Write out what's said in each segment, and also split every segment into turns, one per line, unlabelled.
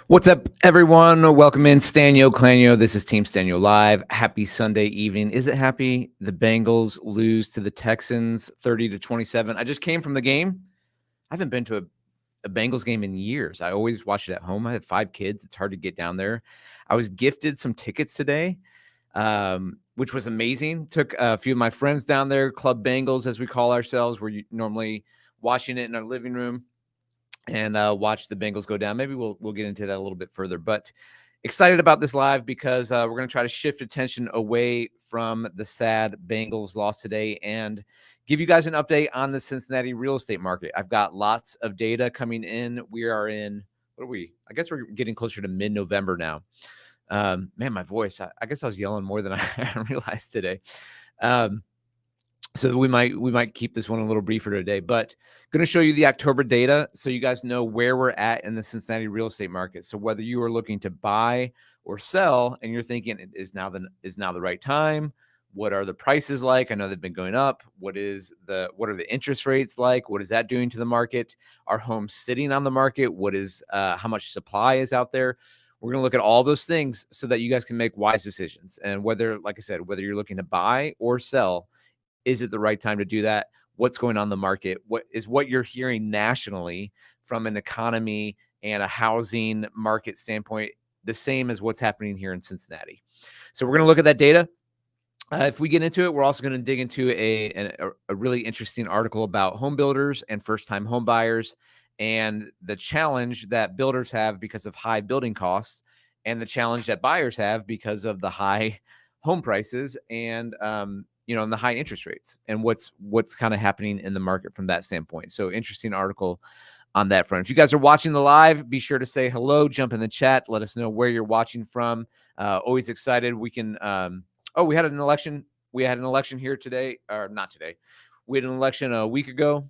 What's up, everyone? Welcome in, Stanyo Clanyo. This is Team Stanyo Live. Happy Sunday evening. Is it happy? The Bengals lose to the Texans 30-27. I just came from the game. I haven't been to a Bengals game in years. I always watch it at home. I have 5 kids. It's hard to get down there. I was gifted some tickets today, which was amazing. Took a few of my friends down there, Club Bengals, as we call ourselves. We're normally watching it in our living room and watch the Bengals go down. Maybe we'll get into that a little bit further, but excited about this live because we're going to try to shift attention away from the sad Bengals loss today and give you guys an update on the Cincinnati real estate market. I've got lots of data coming in. We are in, what are we? I guess we're getting closer to mid-November now. Man, my voice, I guess I was yelling more than I realized today. So we might keep this one a little briefer today, but going to show you the October data so you guys know where we're at in the Cincinnati real estate market. So whether you are looking to buy or sell and you're thinking is now the right time, what are the prices like? I know they've been going up. What are the interest rates like? What is that doing to the market? Are homes sitting on the market? What is how much supply is out there? We're going to look at all those things so that you guys can make wise decisions. And whether, like I said, whether you're looking to buy or sell, is it the right time to do that? What's going on in the market? What you're hearing nationally from an economy and a housing market standpoint, the same as what's happening here in Cincinnati. So we're going to look at that data. If we get into it, we're also going to dig into a really interesting article about home builders and first-time home buyers and the challenge that builders have because of high building costs and the challenge that buyers have because of the high home prices and and the high interest rates and what's kind of happening in the market from that standpoint. So interesting article on that front. If you guys are watching the live, be sure to say hello, jump in the chat, let us know where you're watching from. Always excited. We can, we had an election. We had an election here today, or not today. We had an election a week ago,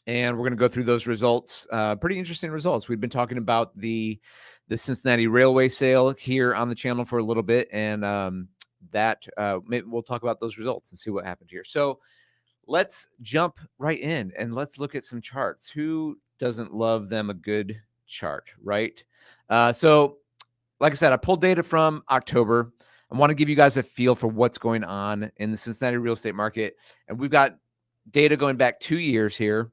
and we're going to go through those results. Pretty interesting results. We've been talking about the Cincinnati Railway sale here on the channel for a little bit, and we'll talk about those results and see what happened here. So let's jump right in and let's look at some charts. Who doesn't love them a good chart, right? So like I said, I pulled data from October. I want to give you guys a feel for what's going on in the Cincinnati real estate market. And we've got data going back 2 years here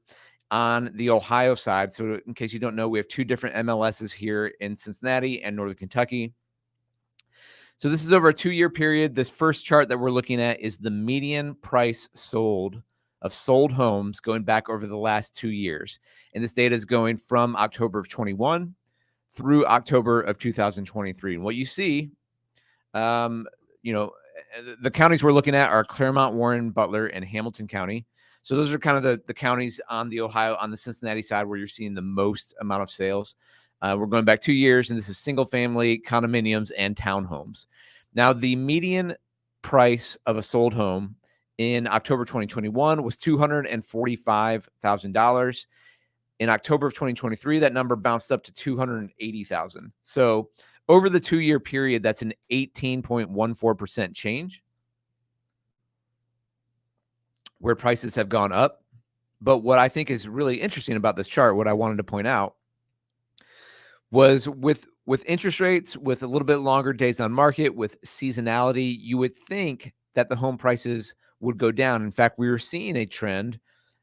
on the Ohio side. So in case you don't know, we have 2 different MLSs here in Cincinnati and Northern Kentucky. So this is over a 2-year period. This first chart that we're looking at is the median price of sold homes going back over the last 2 years. And this data is going from October of 21 through October of 2023. And what you see, the counties we're looking at are Claremont, Warren, Butler, and Hamilton County. So those are kind of the counties on the Cincinnati side where you're seeing the most amount of sales. We're going back 2 years, and this is single-family condominiums and townhomes. Now, the median price of a sold home in October 2021 was $245,000. In October of 2023, that number bounced up to $280,000. So over the 2-year period, that's an 18.14% change where prices have gone up. But what I think is really interesting about this chart, what I wanted to point out, was with interest rates, with a little bit longer days on market, with seasonality, you would think that the home prices would go down. In fact, we were seeing a trend,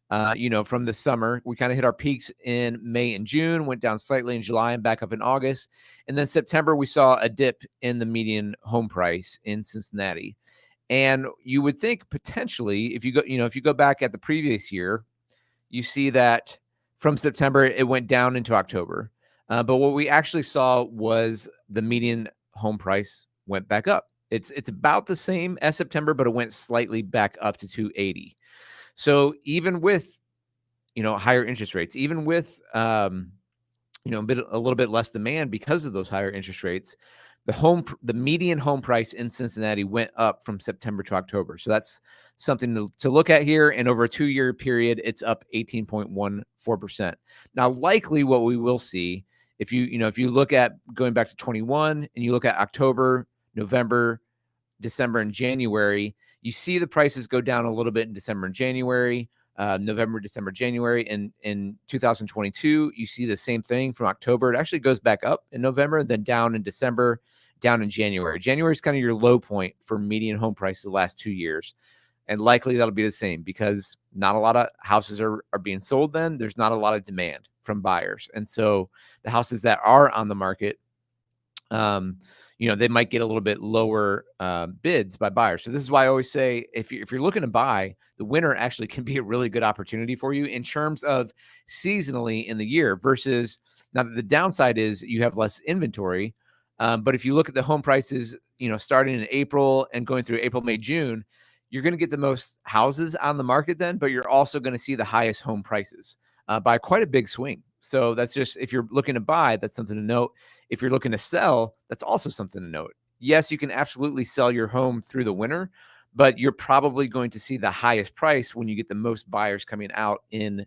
from the summer. We kind of hit our peaks in May and June, went down slightly in July and back up in August. And then September, we saw a dip in the median home price in Cincinnati. And you would think potentially, if you go back at the previous year, you see that from September, it went down into October. But what we actually saw was the median home price went back up. It's about the same as September, but it went slightly back up to 280. So even with higher interest rates, even with a little bit less demand because of those higher interest rates, the median home price in Cincinnati went up from September to October. So that's something to look at here. And over a 2-year period, it's up 18.14%. Now, likely what we will see, if you look at going back to 21 and you look at October, November, December, and January, you see the prices go down a little bit in December and January. November, December, January. And in 2022, you see the same thing from October. It actually goes back up in November, then down in December, down in January. January is kind of your low point for median home prices the last 2 years. And likely that'll be the same because not a lot of houses are being sold then. There's not a lot of demand from buyers. And so the houses that are on the market, they might get a little bit lower bids by buyers. So this is why I always say, if you're looking to buy, the winter actually can be a really good opportunity for you in terms of seasonally in the year versus now that the downside is you have less inventory. But if you look at the home prices, starting in April and going through April, May, June, you're going to get the most houses on the market then, but you're also going to see the highest home prices by quite a big swing. So that's just, if you're looking to buy, that's something to note. If you're looking to sell, that's also something to note. Yes, you can absolutely sell your home through the winter, but you're probably going to see the highest price when you get the most buyers coming out in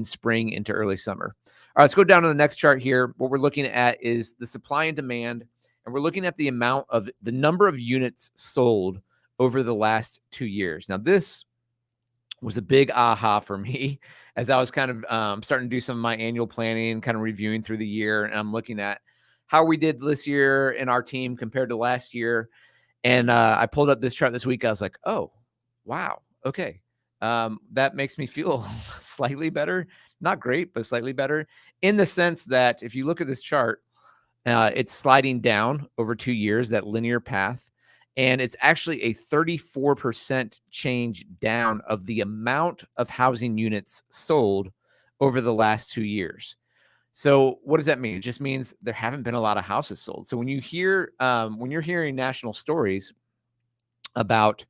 spring into early summer. All right, let's go down to the next chart here. What we're looking at is the supply and demand, and we're looking at the number of units sold over the last 2 years. Now, this was a big aha for me as I was kind of starting to do some of my annual planning, kind of reviewing through the year. And I'm looking at how we did this year in our team compared to last year. And I pulled up this chart this week. I was like, oh, wow. Okay. That makes me feel slightly better. Not great, but slightly better in the sense that if you look at this chart, it's sliding down over 2 years, that linear path. And it's actually a 34% change down of the amount of housing units sold over the last 2 years. So what does that mean? It just means there haven't been a lot of houses sold. So when you're hearing national stories about,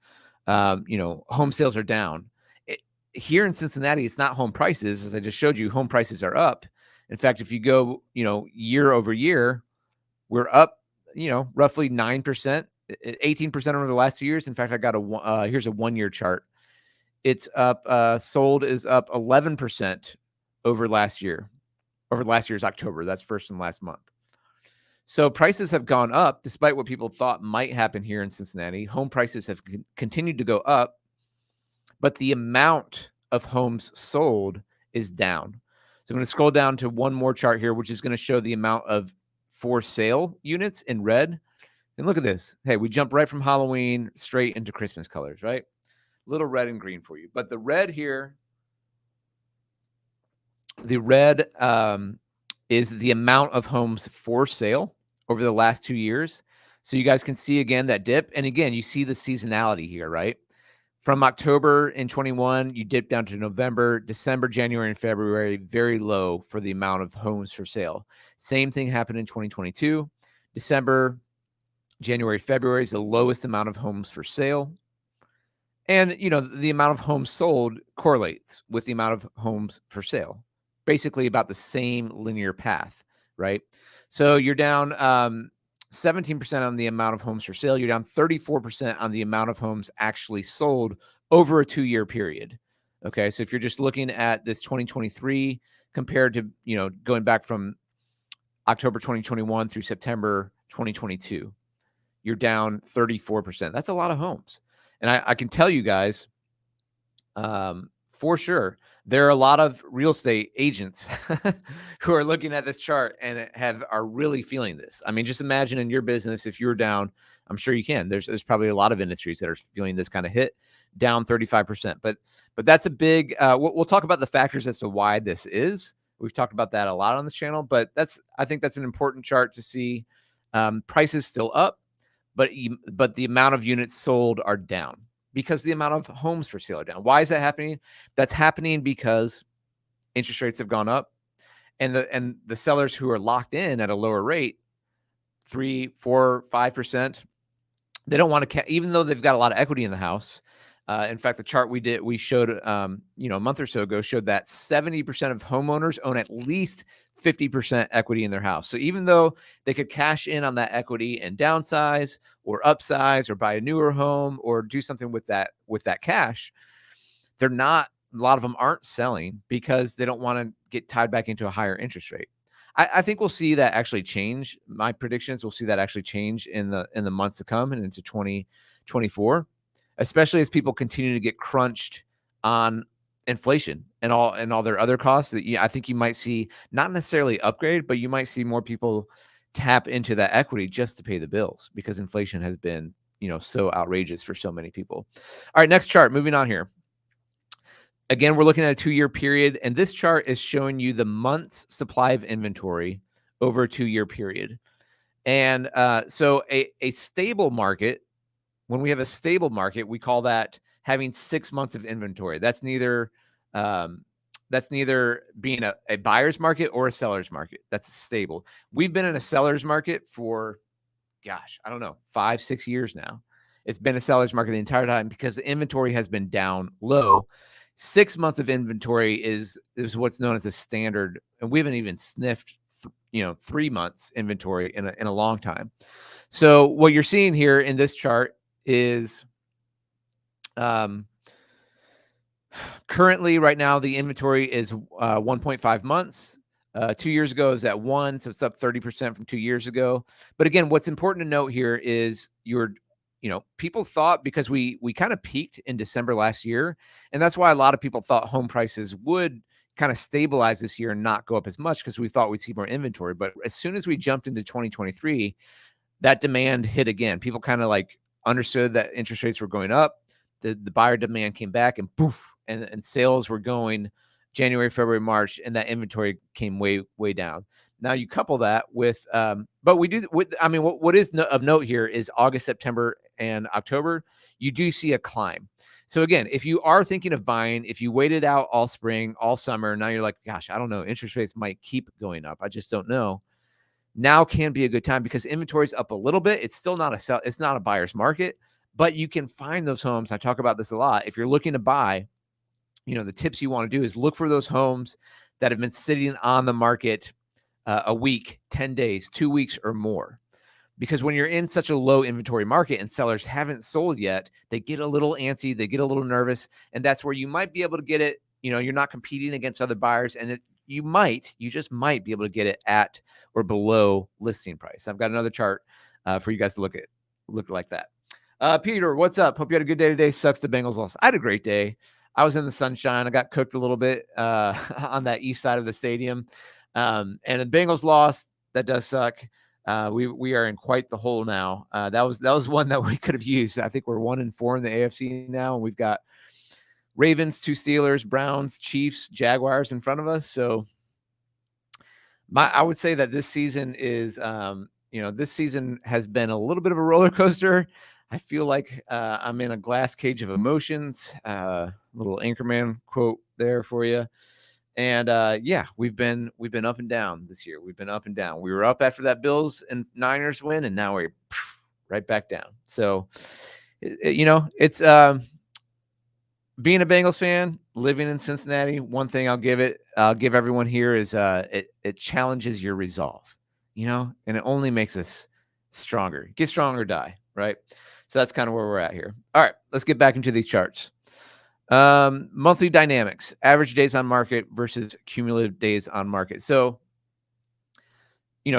home sales are down, here in Cincinnati, it's not home prices. As I just showed you, home prices are up. In fact, if you go, year over year, we're up, roughly 9%, 18% over the last 2 years. In fact, I got here's a 1 year chart. It's up, sold is up 11% over last year, over last year's October. That's first and last month. So prices have gone up despite what people thought might happen here in Cincinnati. Home prices have continued to go up, but the amount of homes sold is down. So I'm going to scroll down to one more chart here, which is going to show the amount of for sale units in red. And look at this. Hey, we jump right from Halloween straight into Christmas colors, right? Little red and green for you. But the red here, the red is the amount of homes for sale over the last 2 years. So you guys can see again that dip. And again, you see the seasonality here, right? From October in 21, you dip down to November, December, January, and February, very low for the amount of homes for sale. Same thing happened in 2022. December, January, February is the lowest amount of homes for sale. And, the amount of homes sold correlates with the amount of homes for sale. Basically about the same linear path, right? So you're down 17% on the amount of homes for sale. You're down 34% on the amount of homes actually sold over a 2-year period. Okay, so if you're just looking at this 2023 compared to, going back from October 2021 through September 2022, you're down 34%. That's a lot of homes. And I can tell you guys, for sure, there are a lot of real estate agents who are looking at this chart and are really feeling this. I mean, just imagine in your business, if you're down, I'm sure you can. There's probably a lot of industries that are feeling this kind of hit, down 35%. But that's a big. We'll talk about the factors as to why this is. We've talked about that a lot on this channel, but I think that's an important chart to see. Prices still up, but the amount of units sold are down, because the amount of homes for sale are down. Why is that happening? That's happening because interest rates have gone up, and the sellers who are locked in at a lower rate, 3, 4, 5%, they don't want to, even though they've got a lot of equity in the house. In fact, the chart we showed, a month or so ago showed that 70% of homeowners own at least 50% equity in their house. So even though they could cash in on that equity and downsize or upsize or buy a newer home or do something with that cash, a lot of them aren't selling because they don't want to get tied back into a higher interest rate. I think we'll see that actually change. My predictions, we'll see that actually change in the months to come and into 2024. Especially as people continue to get crunched on inflation and all their other costs that I think you might see not necessarily upgrade, but you might see more people tap into that equity just to pay the bills because inflation has been, so outrageous for so many people. All right, next chart, moving on here. Again, we're looking at a 2-year period, and this chart is showing you the month's supply of inventory over a 2-year period. And so a stable market, when we have a stable market, we call that having 6 months of inventory. That's neither being a buyer's market or a seller's market. That's stable. We've been in a seller's market for, gosh, I don't know, 5-6 years now. It's been a seller's market the entire time because the inventory has been down low. 6 months of inventory is what's known as a standard, and we haven't even sniffed 3 months inventory in a long time. So what you're seeing here in this chart is currently right now the inventory is 1.5 months. 2 years ago it was at 1, so it's up 30% from 2 years ago. But again, what's important to note here is people thought, because we kind of peaked in December last year, and that's why a lot of people thought home prices would kind of stabilize this year and not go up as much because we thought we'd see more inventory. But as soon as we jumped into 2023, that demand hit again. People kind of like understood that interest rates were going up. The buyer demand came back and poof, and sales were going January, February, March, and that inventory came way, way down. Now you couple that with, but we do, what is of note here is August, September, and October, you do see a climb. So again, if you are thinking of buying, if you waited out all spring, all summer, now you're like, gosh, I don't know, interest rates might keep going up. I just don't know. Now can be a good time because inventory's up a little bit. It's still not it's not a buyer's market, but you can find those homes. I talk about this a lot. If you're looking to buy, the tips you want to do is look for those homes that have been sitting on the market a week, 10 days, 2 weeks or more. Because when you're in such a low inventory market and sellers haven't sold yet, they get a little antsy, they get a little nervous, and that's where you might be able to get it. You're not competing against other buyers, and you just might be able to get it at or below listing price. I've got another chart for you guys to look like that. Peter, what's up? Hope you had a good day today. Sucks the Bengals lost. I had a great day. I was in the sunshine. I got cooked a little bit on that east side of the stadium. And the Bengals lost. That does suck. We are in quite the hole now. That was one that we could have used. I think we're 1-4 in the AFC now, and we've got Ravens, 2 Steelers, Browns, Chiefs, Jaguars in front of us. So I would say that this season is, this season has been a little bit of a roller coaster. I feel like I'm in a glass cage of emotions. Little Anchorman quote there for you. And yeah, we've been up and down this year. We've been up and down. We were up after that Bills and Niners win, and now we're right back down. So, it's being a Bengals fan, living in Cincinnati. One thing I'll give everyone here is it challenges your resolve, and it only makes us stronger. Get stronger, die, right? So that's kind of where we're at here. All right, let's get back into these charts. Monthly dynamics, average days on market versus cumulative days on market. So,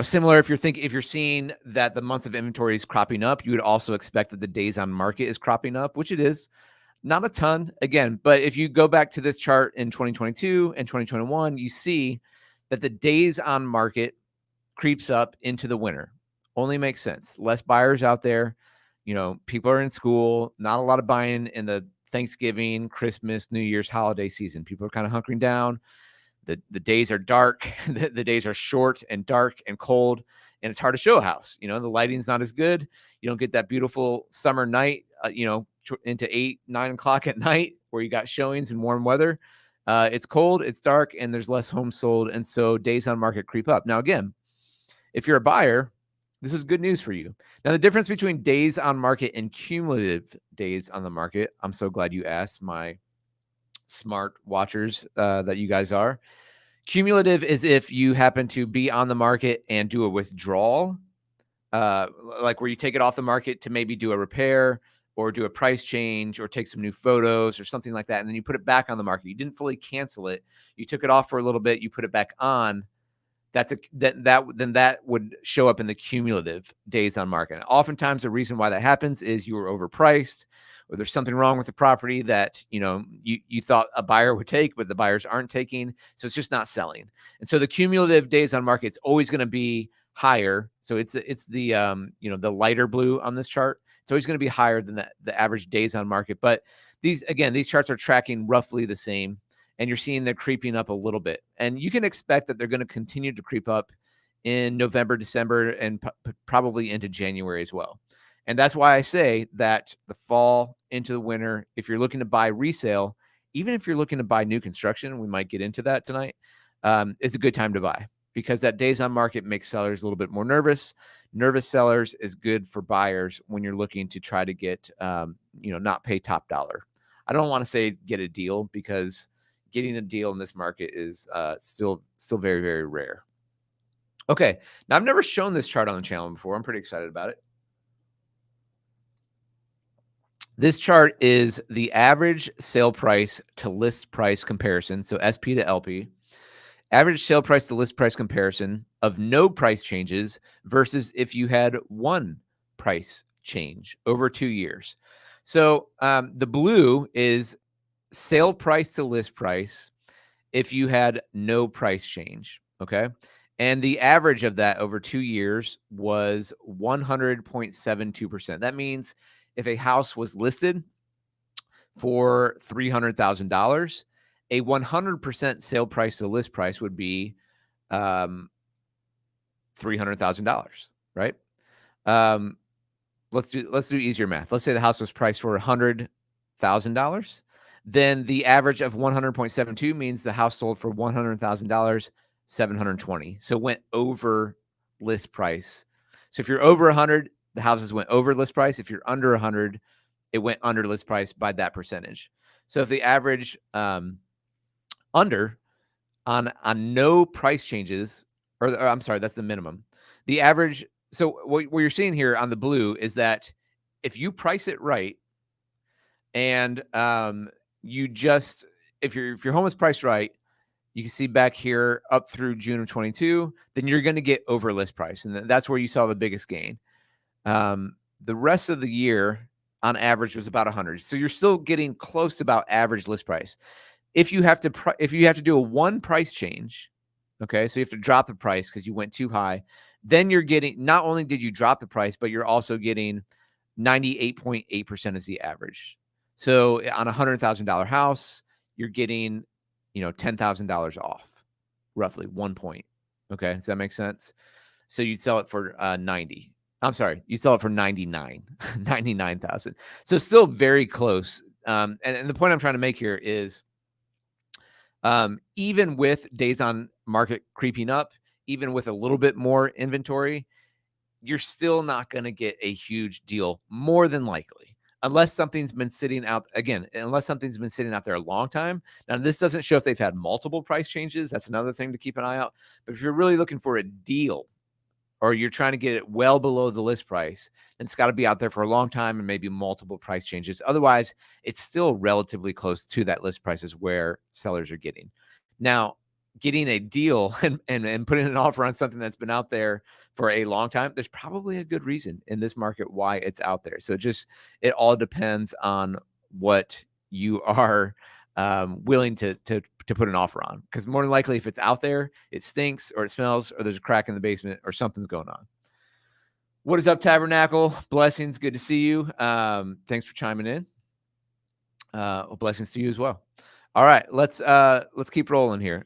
similar, if you're seeing that the months of inventory is cropping up, you would also expect that the days on market is cropping up, which it is. Not a ton, again, but if you go back to this chart in 2022 and 2021, you see that the days on market creeps up into the winter. Only makes sense. Less buyers out there. People are in school, not a lot of buying in the Thanksgiving, Christmas, New Year's holiday season. People are kind of hunkering down. The days are dark. The days are short and dark and cold, and it's hard to show a house. The lighting's not as good. You don't get that beautiful summer night, into 8, 9 o'clock at night where you got showings in warm weather. It's cold, it's dark, and there's less homes sold. And so days on market creep up. Now, again, if you're a buyer, this is good news for you. Now, the difference between days on market and cumulative days on the market, I'm so glad you asked, my smart watchers that you guys are. Cumulative is if you happen to be on the market and do a withdrawal, like where you take it off the market to maybe do a repair or do a price change or take some new photos or something like that, and then you put it back on the market. You didn't fully cancel it. You took it off for a little bit. You put it back on. Then that would show up in the cumulative days on market. And oftentimes the reason why that happens is you were overpriced, or there's something wrong with the property that, you thought a buyer would take, but the buyers aren't taking. So it's just not selling. And so the cumulative days on market is always going to be higher. So it's the, the lighter blue on this chart. It's always going to be higher than the average days on market. But these charts are tracking roughly the same, and you're seeing they're creeping up a little bit. And you can expect that they're going to continue to creep up in November, December, and probably into January as well. And that's why I say that the fall into the winter, if you're looking to buy resale, even if you're looking to buy new construction, we might get into that tonight, it's a good time to buy, because that days on market makes sellers a little bit more nervous. Nervous sellers is good for buyers when you're looking to try to get, not pay top dollar. I don't want to say get a deal, because getting a deal in this market is still very, very rare. Okay, now I've never shown this chart on the channel before. I'm pretty excited about it. This chart is the average sale price to list price comparison, so SP to LP. Average sale price to list price comparison of no price changes versus if you had one price change over 2 years. So the blue is sale price to list price if you had no price change, okay? And the average of that over 2 years was 100.72%. That means if a house was listed for $300,000, a 100% sale price to list price would be $300,000, right? Let's do easier math. Let's say the house was priced for $100,000. Then the average of 100.72 means the house sold for $100,000, 720. So it went over list price. So if you're over 100, the houses went over list price. If you're under 100, it went under list price by that percentage. So if the average under on no price changes, or I'm sorry, that's the minimum. The average. So what you're seeing here on the blue is that if you price it right, and if your home is priced right, you can see back here up through June of 22, then you're going to get over list price, and that's where you saw the biggest gain. The rest of the year, on average, was about 100. So you're still getting close to about average list price. If you have to do a one price change, okay, so you have to drop the price because you went too high, then you're getting, not only did you drop the price, but you're also getting 98.8% is the average. So on a $100,000 house, you're getting, $10,000 off, roughly 1 point. Okay, does that make sense? So you'd sell it for 90. I'm sorry, you sell it for 99,000. So still very close. And the point I'm trying to make here is, even with days on market creeping up, even with a little bit more inventory, you're still not going to get a huge deal, more than likely, unless something's been sitting out there a long time. Now, this doesn't show if they've had multiple price changes. That's another thing to keep an eye out. But if you're really looking for a deal, or you're trying to get it well below the list price, then it's got to be out there for a long time and maybe multiple price changes. Otherwise, it's still relatively close to that list price is where sellers are getting. Now, getting a deal and putting an offer on something that's been out there for a long time, there's probably a good reason in this market why it's out there. So it all depends on what you are willing to put an offer on, because more than likely, if it's out there, it stinks, or it smells, or there's a crack in the basement, or something's going on. What is up, Tabernacle? Blessings, good to see you. Thanks for chiming in. Blessings to you as well. All right, let's keep rolling here.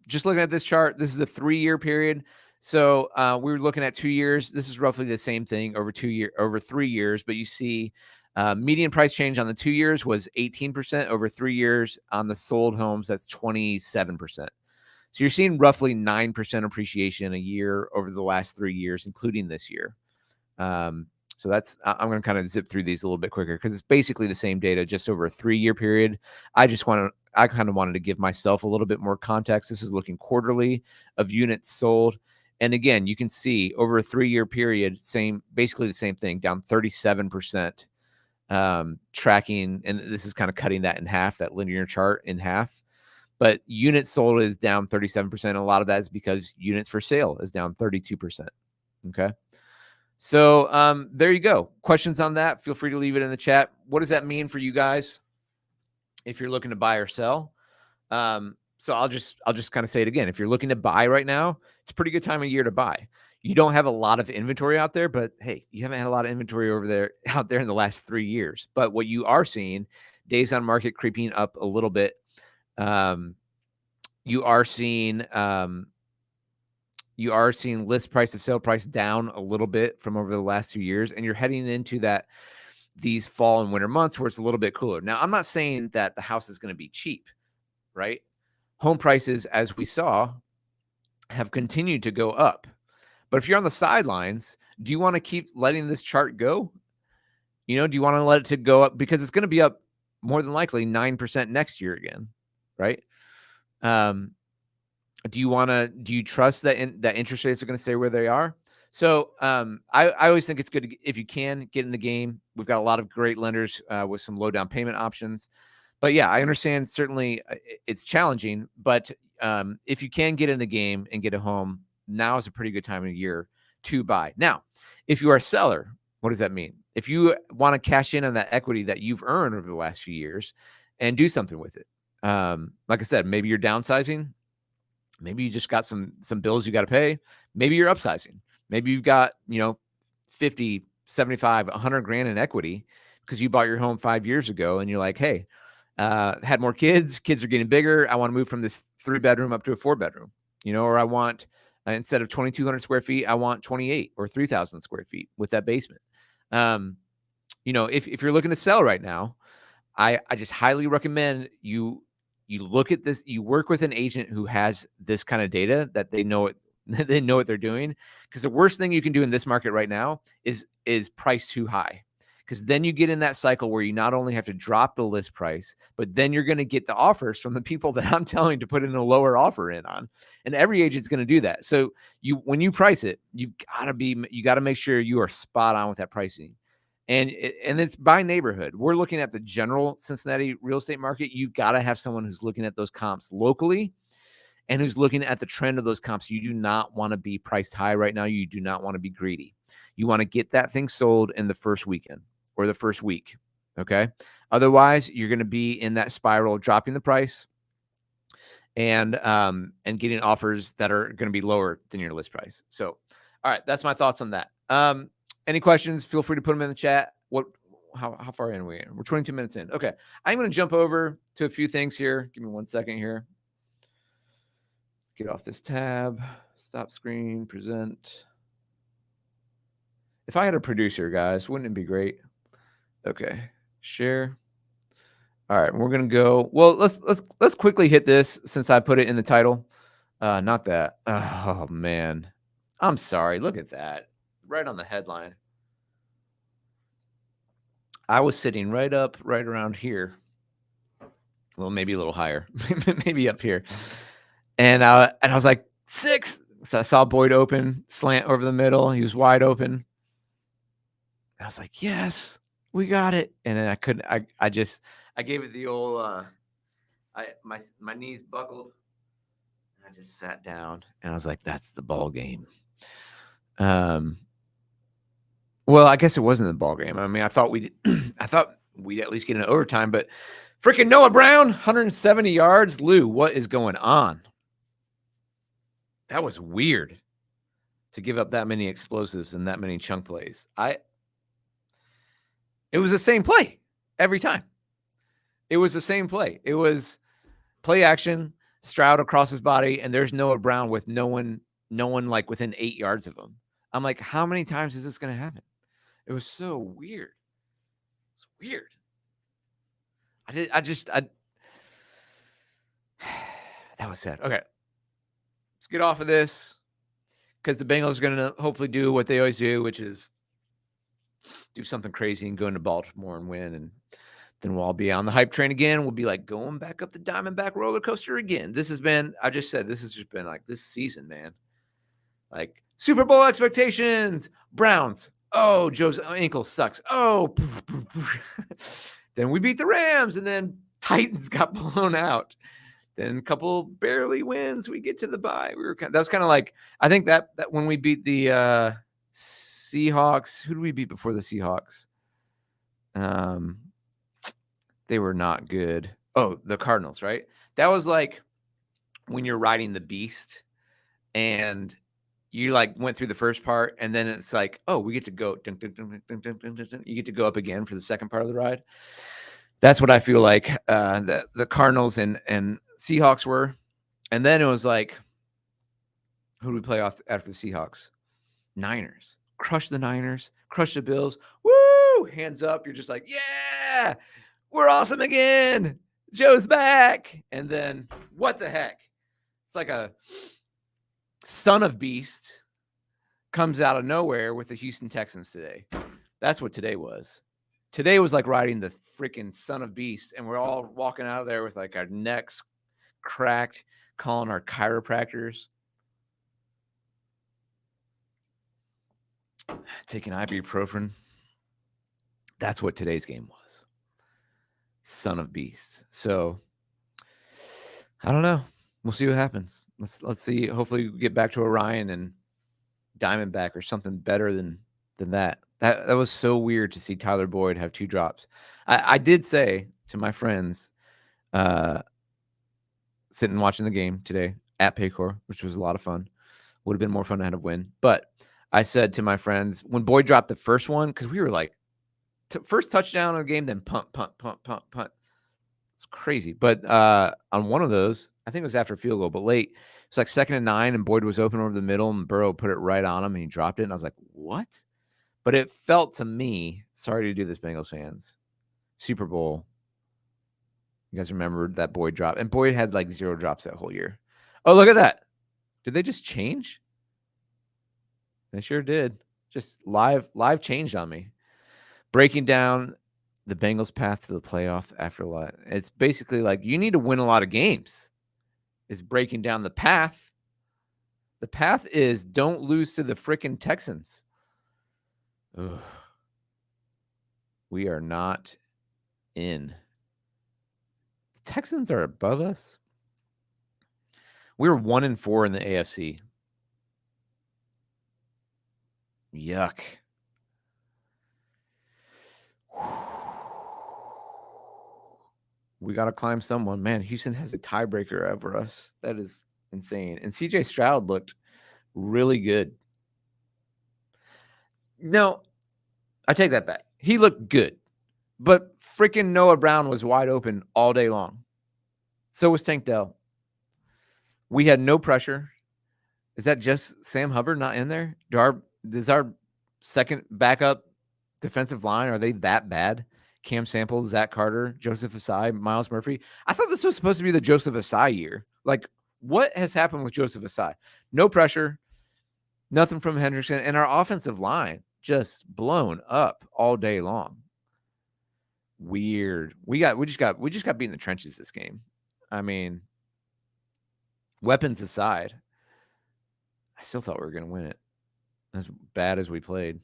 Just looking at this chart, this is a 3-year period. So we were looking at 2 years. This is roughly the same thing over 3 years, but you see median price change on the 2 years was 18%. Over 3 years on the sold homes, that's 27%. So you're seeing roughly 9% appreciation a year over the last 3 years, including this year. So I'm going to kind of zip through these a little bit quicker because it's basically the same data, just over a 3-year period. I kind of wanted to give myself a little bit more context. This is looking quarterly of units sold. And again, you can see over a 3-year period, basically the same thing, down 37%, tracking. And this is kind of cutting that in half, that linear chart in half. But units sold is down 37%. A lot of that is because units for sale is down 32%. Okay. So there you go. Questions on that? Feel free to leave it in the chat. What does that mean for you guys if you're looking to buy or sell? So I'll just kind of say it again. If you're looking to buy right now, it's a pretty good time of year to buy. You don't have a lot of inventory out there, but hey, you haven't had a lot of inventory out there in the last 3 years. But what you are seeing, days on market creeping up a little bit. You are seeing list price to sale price down a little bit from over the last 2 years, and you're heading into these fall and winter months where it's a little bit cooler. Now, I'm not saying that the house is going to be cheap, right? Home prices, as we saw, have continued to go up. But if you're on the sidelines, do you want to keep letting this chart go? Do you want to let it to go up? Because it's going to be up more than likely 9% next year again, right? Do you trust that that interest rates are going to stay where they are? So I always think it's good if you can get in the game. We've got a lot of great lenders with some low down payment options. But yeah, I understand certainly it's challenging, but if you can get in the game and get a home, now is a pretty good time of year to buy. Now, if you are a seller, what does that mean? If you want to cash in on that equity that you've earned over the last few years and do something with it. Like I said, maybe you're downsizing. Maybe you just got some bills you got to pay. Maybe you're upsizing. Maybe you've got, 50, 75, 100 grand in equity because you bought your home 5 years ago and you're like, hey, had more kids are getting bigger. I want to move from this 3-bedroom up to a 4-bedroom, or I want, instead of 2,200 square feet, I want 28 or 3,000 square feet with that basement. If you're looking to sell right now, I just highly recommend you look at this, you work with an agent who has this kind of data that they know what they're doing. Because the worst thing you can do in this market right now is price too high. Because then you get in that cycle where you not only have to drop the list price, but then you're going to get the offers from the people that I'm telling to put in a lower offer in on. And every agent's going to do that. So when you price it, you got to make sure you are spot on with that pricing. And it's by neighborhood. We're looking at the general Cincinnati real estate market. You've got to have someone who's looking at those comps locally and who's looking at the trend of those comps. You do not want to be priced high right now. You do not want to be greedy. You want to get that thing sold in the first weekend or the first week. Okay. Otherwise, you're going to be in that spiral, dropping the price and getting offers that are going to be lower than your list price. So, all right, that's my thoughts on that. Any questions? Feel free to put them in the chat. How far in are we? We're 22 minutes in. Okay. I'm going to jump over to a few things here. Give me 1 second here. Get off this tab. Stop screen. Present. If I had a producer, guys, wouldn't it be great? Okay. Share. All right. We're going to go. Well, let's quickly hit this since I put it in the title. Not that. Oh, man. I'm sorry. Look at that. Right on the headline. I was sitting right around here. Well, maybe a little higher, maybe up here. And I was like, 6. So I saw Boyd open, slant over the middle. He was wide open. And I was like, yes, we got it. And then I couldn't, I gave it the old, my knees buckled. And I just sat down and I was like, that's the ball game. Well, I guess it wasn't the ball game. I mean, I thought we'd at least get an overtime, but freaking Noah Brown, 170 yards. Lou, what is going on? That was weird to give up that many explosives and that many chunk plays. It was the same play every time. It was the same play. It was play action, Stroud across his body, and there's Noah Brown with no one like within 8 yards of him. I'm like, how many times is this going to happen? It was so weird. It's weird. That was sad. Okay. Let's get off of this because the Bengals are going to hopefully do what they always do, which is do something crazy and go into Baltimore and win. And then we'll all be on the hype train again. We'll be like going back up the Diamondback roller coaster again. This has just been like this season, man. Like Super Bowl expectations, Browns. Oh, Joe's ankle sucks. Oh, then we beat the Rams, and then Titans got blown out. Then a couple barely wins. We get to the bye. That was kind of like, I think that when we beat the Seahawks. Who did we beat before the Seahawks? They were not good. Oh, the Cardinals, right? That was like when you're riding the beast and you like went through the first part and then it's like, oh, we get to go. Dun, dun, dun, dun, dun, dun, dun, dun. You get to go up again for the second part of the ride. That's what I feel like the Cardinals and Seahawks were. And then it was like, who do we play off after the Seahawks? Niners. Crush the Niners. Crush the Bills. Woo! Hands up. You're just like, yeah, we're awesome again. Joe's back. And then what the heck? It's like a son of beast comes out of nowhere with the Houston Texans today. That's what today was. Today was like riding the freaking son of beast, and we're all walking out of there with like our necks cracked, calling our chiropractors. Taking ibuprofen. That's what today's game was. Son of beast. So I don't know. We'll see what happens. Let's see. Hopefully we get back to Orion and Diamondback or something better than that. That was so weird to see Tyler Boyd have 2 drops. I did say to my friends, sitting watching the game today at Paycor, which was a lot of fun. Would have been more fun to have a win. But I said to my friends, when Boyd dropped the first one, because we were like, first touchdown of the game, then punt. It's crazy. But on one of those, I think it was after a field goal, but late, it's like 2nd and 9, and Boyd was open over the middle, and Burrow put it right on him, and he dropped it. And I was like, what? But it felt to me, sorry to do this, Bengals fans, Super Bowl. You guys remember that Boyd drop? And Boyd had like 0 drops that whole year. Oh, look at that. Did they just change? They sure did. Just live changed on me. Breaking down the Bengals' path to the playoff after what? It's basically like you need to win a lot of games. Is breaking down the path. The path is don't lose to the freaking Texans. Ugh. We are not in. The Texans are above us. We were 1-4 in the AFC. Yuck. We got to climb someone. Man, Houston has a tiebreaker over us. That is insane. And CJ Stroud looked really good. No, I take that back. He looked good. But freaking Noah Brown was wide open all day long. So was Tank Dell. We had no pressure. Is that just Sam Hubbard not in there? Does our second backup defensive line, are they that bad? Cam Sample, Zach Carter, Joseph Asai, Miles Murphy. I thought this was supposed to be the Joseph Asai year. Like, what has happened with Joseph Asai? No pressure, nothing from Hendrickson, and our offensive line just blown up all day long. Weird. We just got beat in the trenches this game. I mean, weapons aside, I still thought we were going to win it. As bad as we played.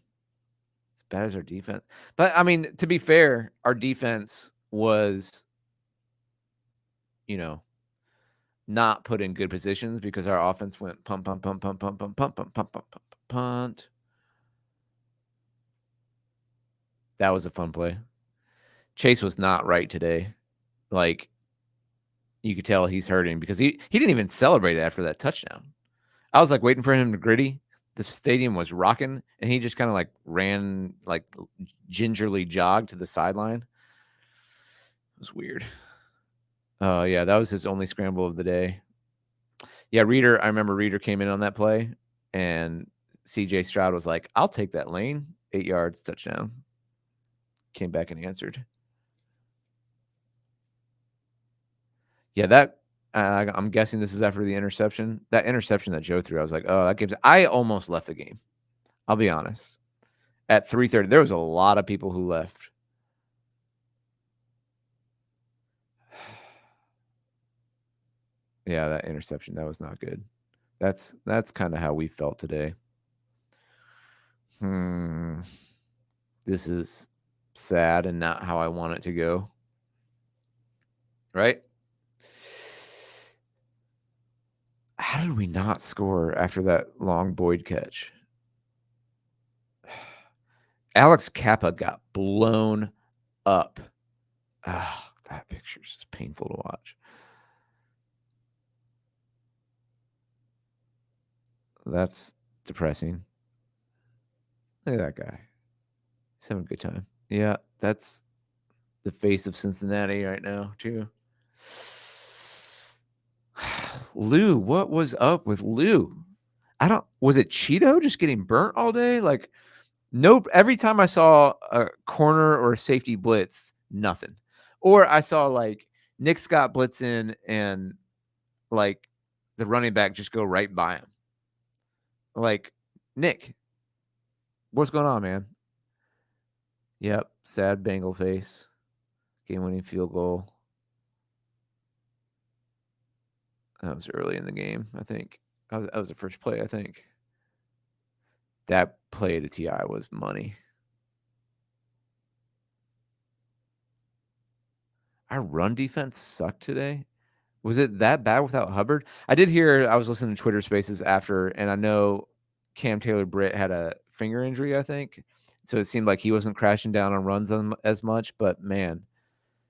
As bad as our defense. But, I mean, to be fair, our defense was, not put in good positions because our offense went punt. That was a fun play. Chase was not right today. Like, you could tell he's hurting because he didn't even celebrate it after that touchdown. I was like waiting for him to gritty. The stadium was rocking, and he just kind of like ran, like gingerly jogged to the sideline. It was weird. Oh, yeah, that was his only scramble of the day. Yeah, I remember Reeder came in on that play, and CJ Stroud was like, I'll take that lane. 8 yards, touchdown. Came back and answered. Yeah, I'm guessing this is after the interception. That interception that Joe threw, I was like, oh, that game's. I almost left the game. I'll be honest. At 3:30, there was a lot of people who left. Yeah, that interception, that was not good. That's kind of how we felt today. This is sad and not how I want it to go. Right? How did we not score after that long Boyd catch? Alex Kappa got blown up. Ah, that picture's just painful to watch. That's depressing. Look at that guy. He's having a good time. Yeah, that's the face of Cincinnati right now, too. Lou, what was up with Lou? Was it Cheeto just getting burnt all day? Like, nope. Every time I saw a corner or a safety blitz, nothing. Or I saw like Nick Scott blitz in and like the running back just go right by him. Like, Nick, what's going on, man? Yep. Sad Bengal face. Game winning field goal. That was early in the game, I think. That was the first play, I think. That play to TI was money. Our run defense sucked today. Was it that bad without Hubbard? I did hear, I was listening to Twitter Spaces after, and I know Cam Taylor-Britt had a finger injury, I think. So it seemed like he wasn't crashing down on runs as much, but man,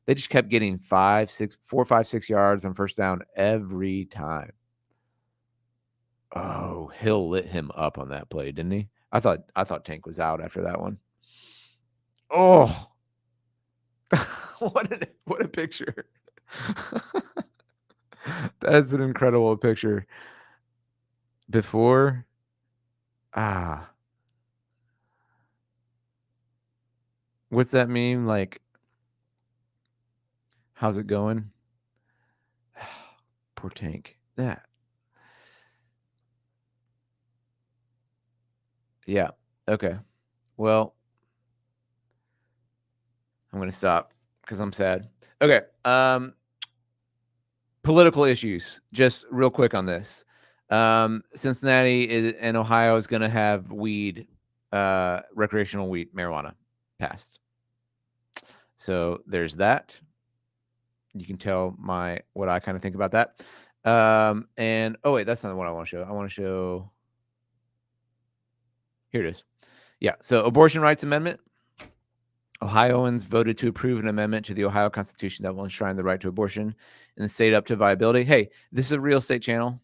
they just kept getting 4, 5, 6 yards on first down every time. Oh, Hill lit him up on that play, didn't he? I thought Tank was out after that one. Oh, what a picture. That is an incredible picture. Before, what's that mean? Like, how's it going? Poor Tank. That. Yeah. Okay. Well, I'm going to stop because I'm sad. Okay. Political issues. Just real quick on this. Cincinnati and Ohio is going to have weed, recreational weed, marijuana passed. So there's that. You can tell what I kind of think about that. And oh wait, that's not what I want to show. I want to show. Here it is. Yeah. So abortion rights amendment. Ohioans voted to approve an amendment to the Ohio Constitution that will enshrine the right to abortion in the state up to viability. Hey, this is a real estate channel.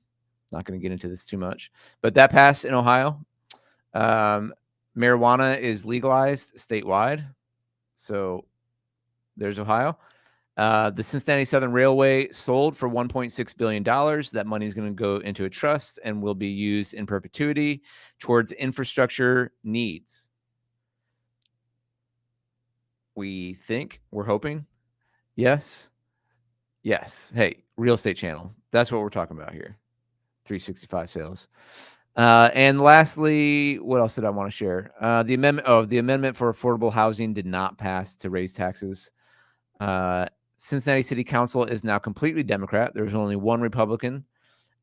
Not going to get into this too much, but that passed in Ohio. Marijuana is legalized statewide. So there's Ohio. The Cincinnati Southern Railway sold for $1.6 billion. That money is going to go into a trust and will be used in perpetuity towards infrastructure needs. We're hoping. Yes. Hey, real estate channel. That's what we're talking about here. 365 sales. And lastly, what else did I want to share? The amendment for affordable housing did not pass to raise taxes. Cincinnati City Council is now completely Democrat. There's only one Republican,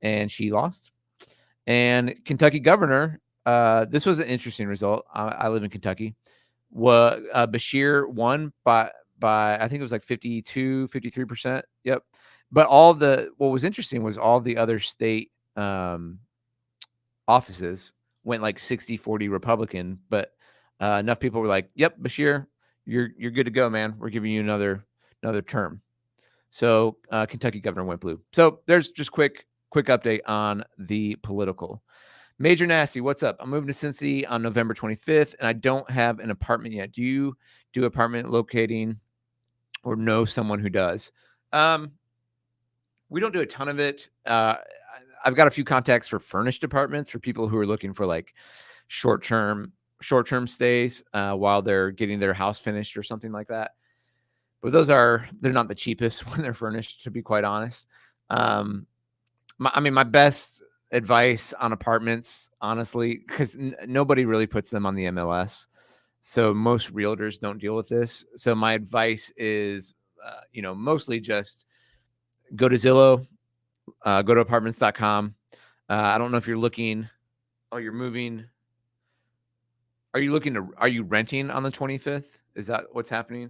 and she lost. And Kentucky governor, this was an interesting result. I live in Kentucky. Bashir won by I think it was like 52, 53%. Yep. But what was interesting was all the other state offices went like 60-40 Republican, but enough people were like, "Yep, Bashir, you're good to go, man. We're giving you another term." So Kentucky governor went blue. So there's just quick update on the political. Major Nasty, what's up? I'm moving to Cincy on November 25th, and I don't have an apartment yet. Do you do apartment locating or know someone who does? We don't do a ton of it. I've got a few contacts for furnished apartments for people who are looking for like short-term stays while they're getting their house finished or something like that. But they're not the cheapest when they're furnished, to be quite honest. My best advice on apartments, honestly, because nobody really puts them on the MLS. So most realtors don't deal with this. So my advice is, mostly just go to Zillow, go to apartments.com. I don't know if you're looking, you're moving. Are you renting on the 25th? Is that what's happening?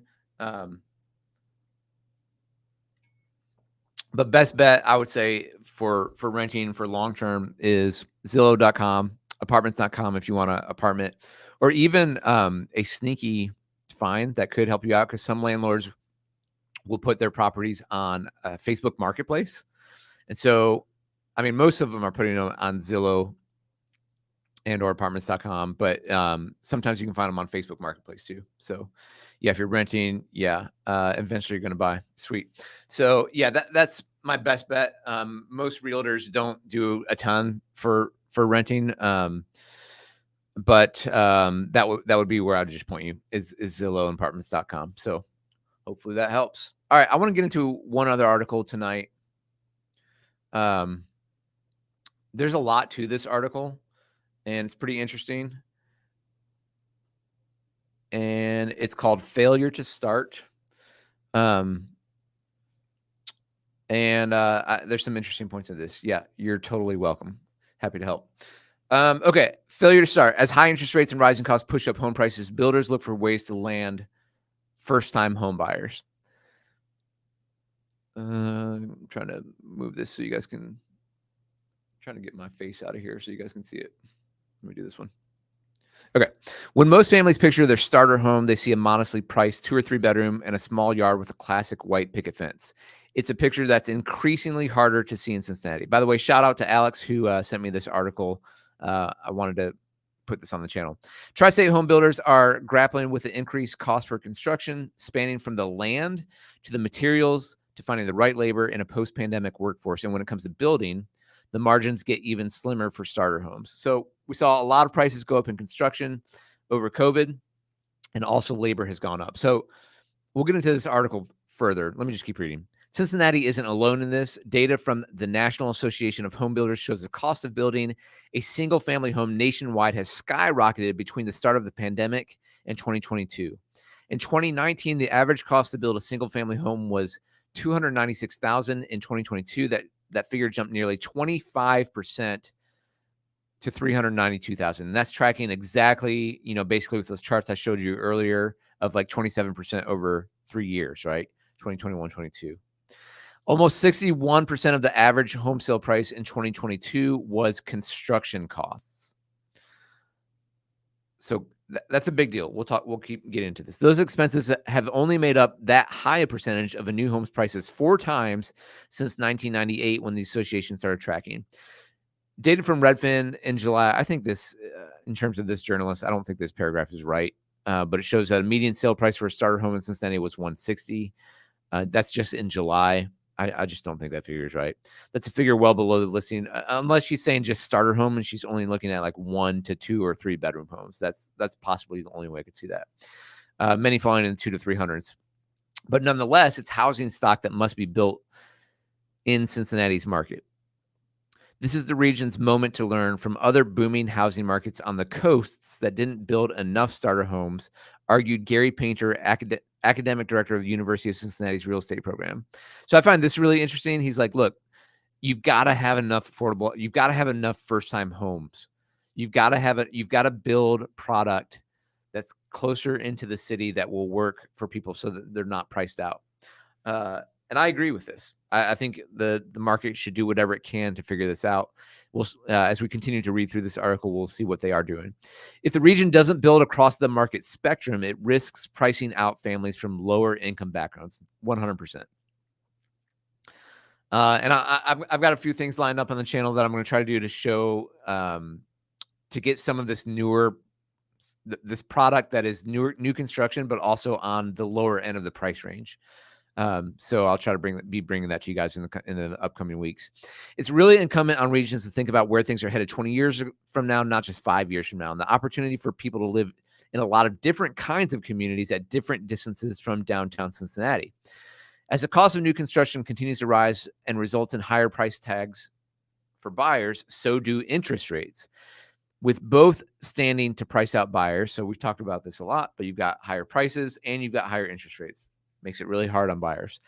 But best bet I would say for renting for long term is Zillow.com, Apartments.com if you want an apartment, or even a sneaky find that could help you out, because some landlords will put their properties on Facebook Marketplace. And so, I mean, most of them are putting them on Zillow and or apartments.com, but sometimes you can find them on Facebook Marketplace too. So yeah, if you're renting, eventually you're going to buy. Sweet. So yeah, that's my best bet. Most realtors don't do a ton for renting. But that would be where I'd just point you is Zillow and apartments.com. So hopefully that helps. All right, I want to get into one other article tonight. There's a lot to this article, and it's pretty interesting. And it's called Failure to Start. And there's some interesting points of this. Yeah, you're totally welcome. Happy to help. Okay, failure to start. As high interest rates and rising costs push up home prices, builders look for ways to land first-time home buyers. I'm trying to move this so you guys can. Trying to get my face out of here so you guys can see it. Let me do this one. Okay. When most families picture their starter home, they see a modestly priced 2 or 3 bedroom and a small yard with a classic white picket fence. It's a picture that's increasingly harder to see in Cincinnati. By the way, shout out to Alex who sent me this article. I wanted to put this on the channel. Tri-state home builders are grappling with the increased cost for construction, spanning from the land to the materials to finding the right labor in a post-pandemic workforce. And when it comes to building, the margins get even slimmer for starter homes. So we saw a lot of prices go up in construction over COVID, and also labor has gone up. So we'll get into this article further. Let me just keep reading. Cincinnati isn't alone in this. Data from the National Association of Home Builders shows the cost of building a single-family home nationwide has skyrocketed between the start of the pandemic and 2022. In 2019, the average cost to build a single-family home was $296,000. In 2022, that figure jumped nearly 25% to $392,000. And that's tracking exactly, basically with those charts I showed you earlier of like 27% over 3 years, right? 2021, 22. Almost 61% of the average home sale price in 2022 was construction costs. So that's a big deal. We'll keep getting into this. Those expenses have only made up that high a percentage of a new home's prices 4 times since 1998 when the association started tracking. Data from Redfin in July, I think this, in terms of this journalist, I don't think this paragraph is right, but it shows that a median sale price for a starter home in Cincinnati was $160,000. That's just in July. I just don't think that figure is right. That's a figure well below the listing, unless she's saying just starter home and she's only looking at like 1 to 2 or 3 bedroom homes. That's possibly the only way I could see that. Many falling in the 2 to 300s. But nonetheless, it's housing stock that must be built in Cincinnati's market. This is the region's moment to learn from other booming housing markets on the coasts that didn't build enough starter homes, argued Gary Painter, academic director of the University of Cincinnati's real estate program. So I find this really interesting. He's like, look, you've got to have enough you've got to have enough first-time homes. You've got to build product that's closer into the city that will work for people so that they're not priced out. And I agree with this. I think the market should do whatever it can to figure this out. We'll, as we continue to read through this article, we'll see what they are doing. If the region doesn't build across the market spectrum, it risks pricing out families from lower income backgrounds, 100%. And I've got a few things lined up on the channel that I'm going to try to do to show, to get some of this this product that is new construction, but also on the lower end of the price range. So I'll try to be bringing that to you guys in the upcoming weeks. It's really incumbent on regions to think about where things are headed 20 years from now, not just 5 years from now. And the opportunity for people to live in a lot of different kinds of communities at different distances from downtown Cincinnati. As the cost of new construction continues to rise and results in higher price tags for buyers, so do interest rates, with both standing to price out buyers. So we've talked about this a lot, but you've got higher prices and you've got higher interest rates. Makes it really hard on buyers.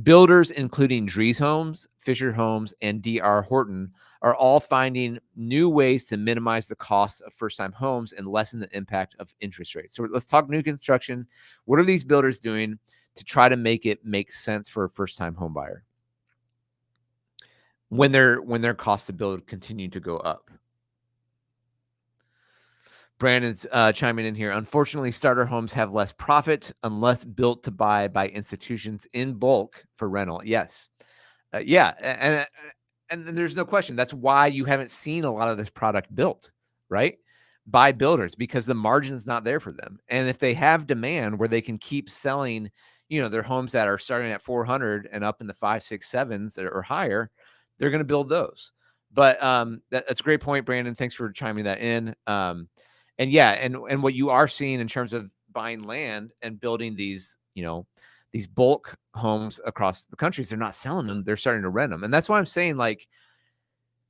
Builders, including Dries Homes, Fisher Homes, and D.R. Horton, are all finding new ways to minimize the cost of first-time homes and lessen the impact of interest rates. So let's talk new construction. What are these builders doing to try to make it make sense for a first-time home buyer when their costs to build continue to go up? Brandon's chiming in here. Unfortunately, starter homes have less profit unless built to buy by institutions in bulk for rental. Yes. Yeah. And there's no question. That's why you haven't seen a lot of this product built, right? By builders, because the margin's not there for them. And if they have demand where they can keep selling, their homes that are starting at 400 and up in the 5, 6, 7s or higher, they're going to build those. But that's a great point, Brandon. Thanks for chiming that in. And yeah, and what you are seeing in terms of buying land and building these bulk homes across the countries, they're not selling them, they're starting to rent them. And that's why I'm saying, like,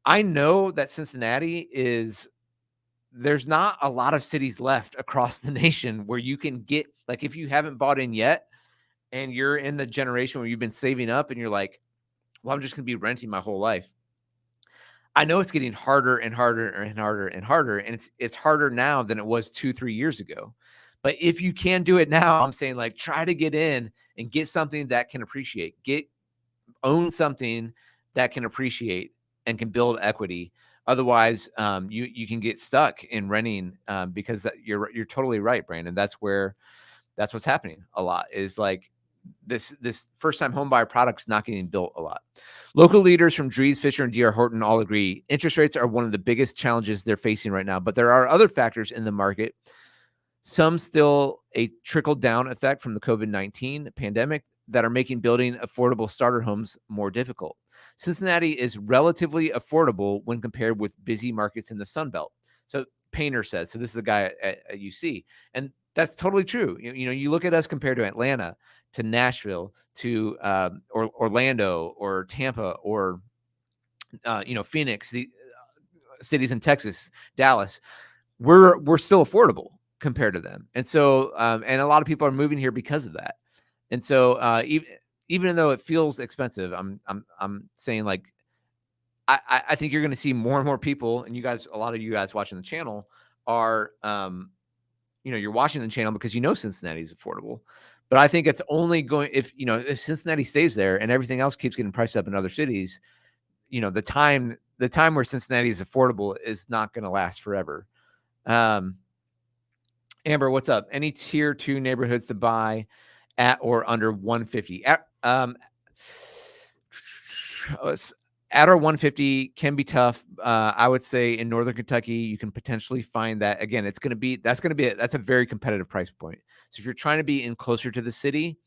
I know that Cincinnati there's not a lot of cities left across the nation where you can get, like, if you haven't bought in yet and you're in the generation where you've been saving up and you're like, well, I'm just going to be renting my whole life. I know it's getting harder and harder and harder and harder, and it's harder now than it was 2-3 years ago. But if you can do it now, I'm saying, like, try to get in and get something that can appreciate. Own something that can appreciate and can build equity. Otherwise, you can get stuck in renting, because you're totally right, Brandon. That's what's happening a lot, is like this first-time homebuyer product's not getting built a lot. Local leaders from Dries, Fisher, and D.R. Horton all agree interest rates are one of the biggest challenges they're facing right now, but there are other factors in the market. Some still a trickle-down effect from the COVID-19 pandemic that are making building affordable starter homes more difficult. Cincinnati is relatively affordable when compared with busy markets in the Sun Belt. So Painter says, so this is a guy at UC, and that's totally true. You look at us compared to Atlanta, to Nashville, to or Orlando, or Tampa, or Phoenix, the cities in Texas, Dallas. We're still affordable compared to them, and so and a lot of people are moving here because of that. And so even though it feels expensive, I'm saying, like, I think you're going to see more and more people, and a lot of you guys watching the channel are you're watching the channel because Cincinnati is affordable. But I think it's only going, if Cincinnati stays there and everything else keeps getting priced up in other cities, the time where Cincinnati is affordable is not going to last forever. Amber, what's up? Any tier 2 neighborhoods to buy at or under 150? At or 150 can be tough. I would say in Northern Kentucky, you can potentially find that. Again, that's a very competitive price point. So if you're trying to be in closer to the city,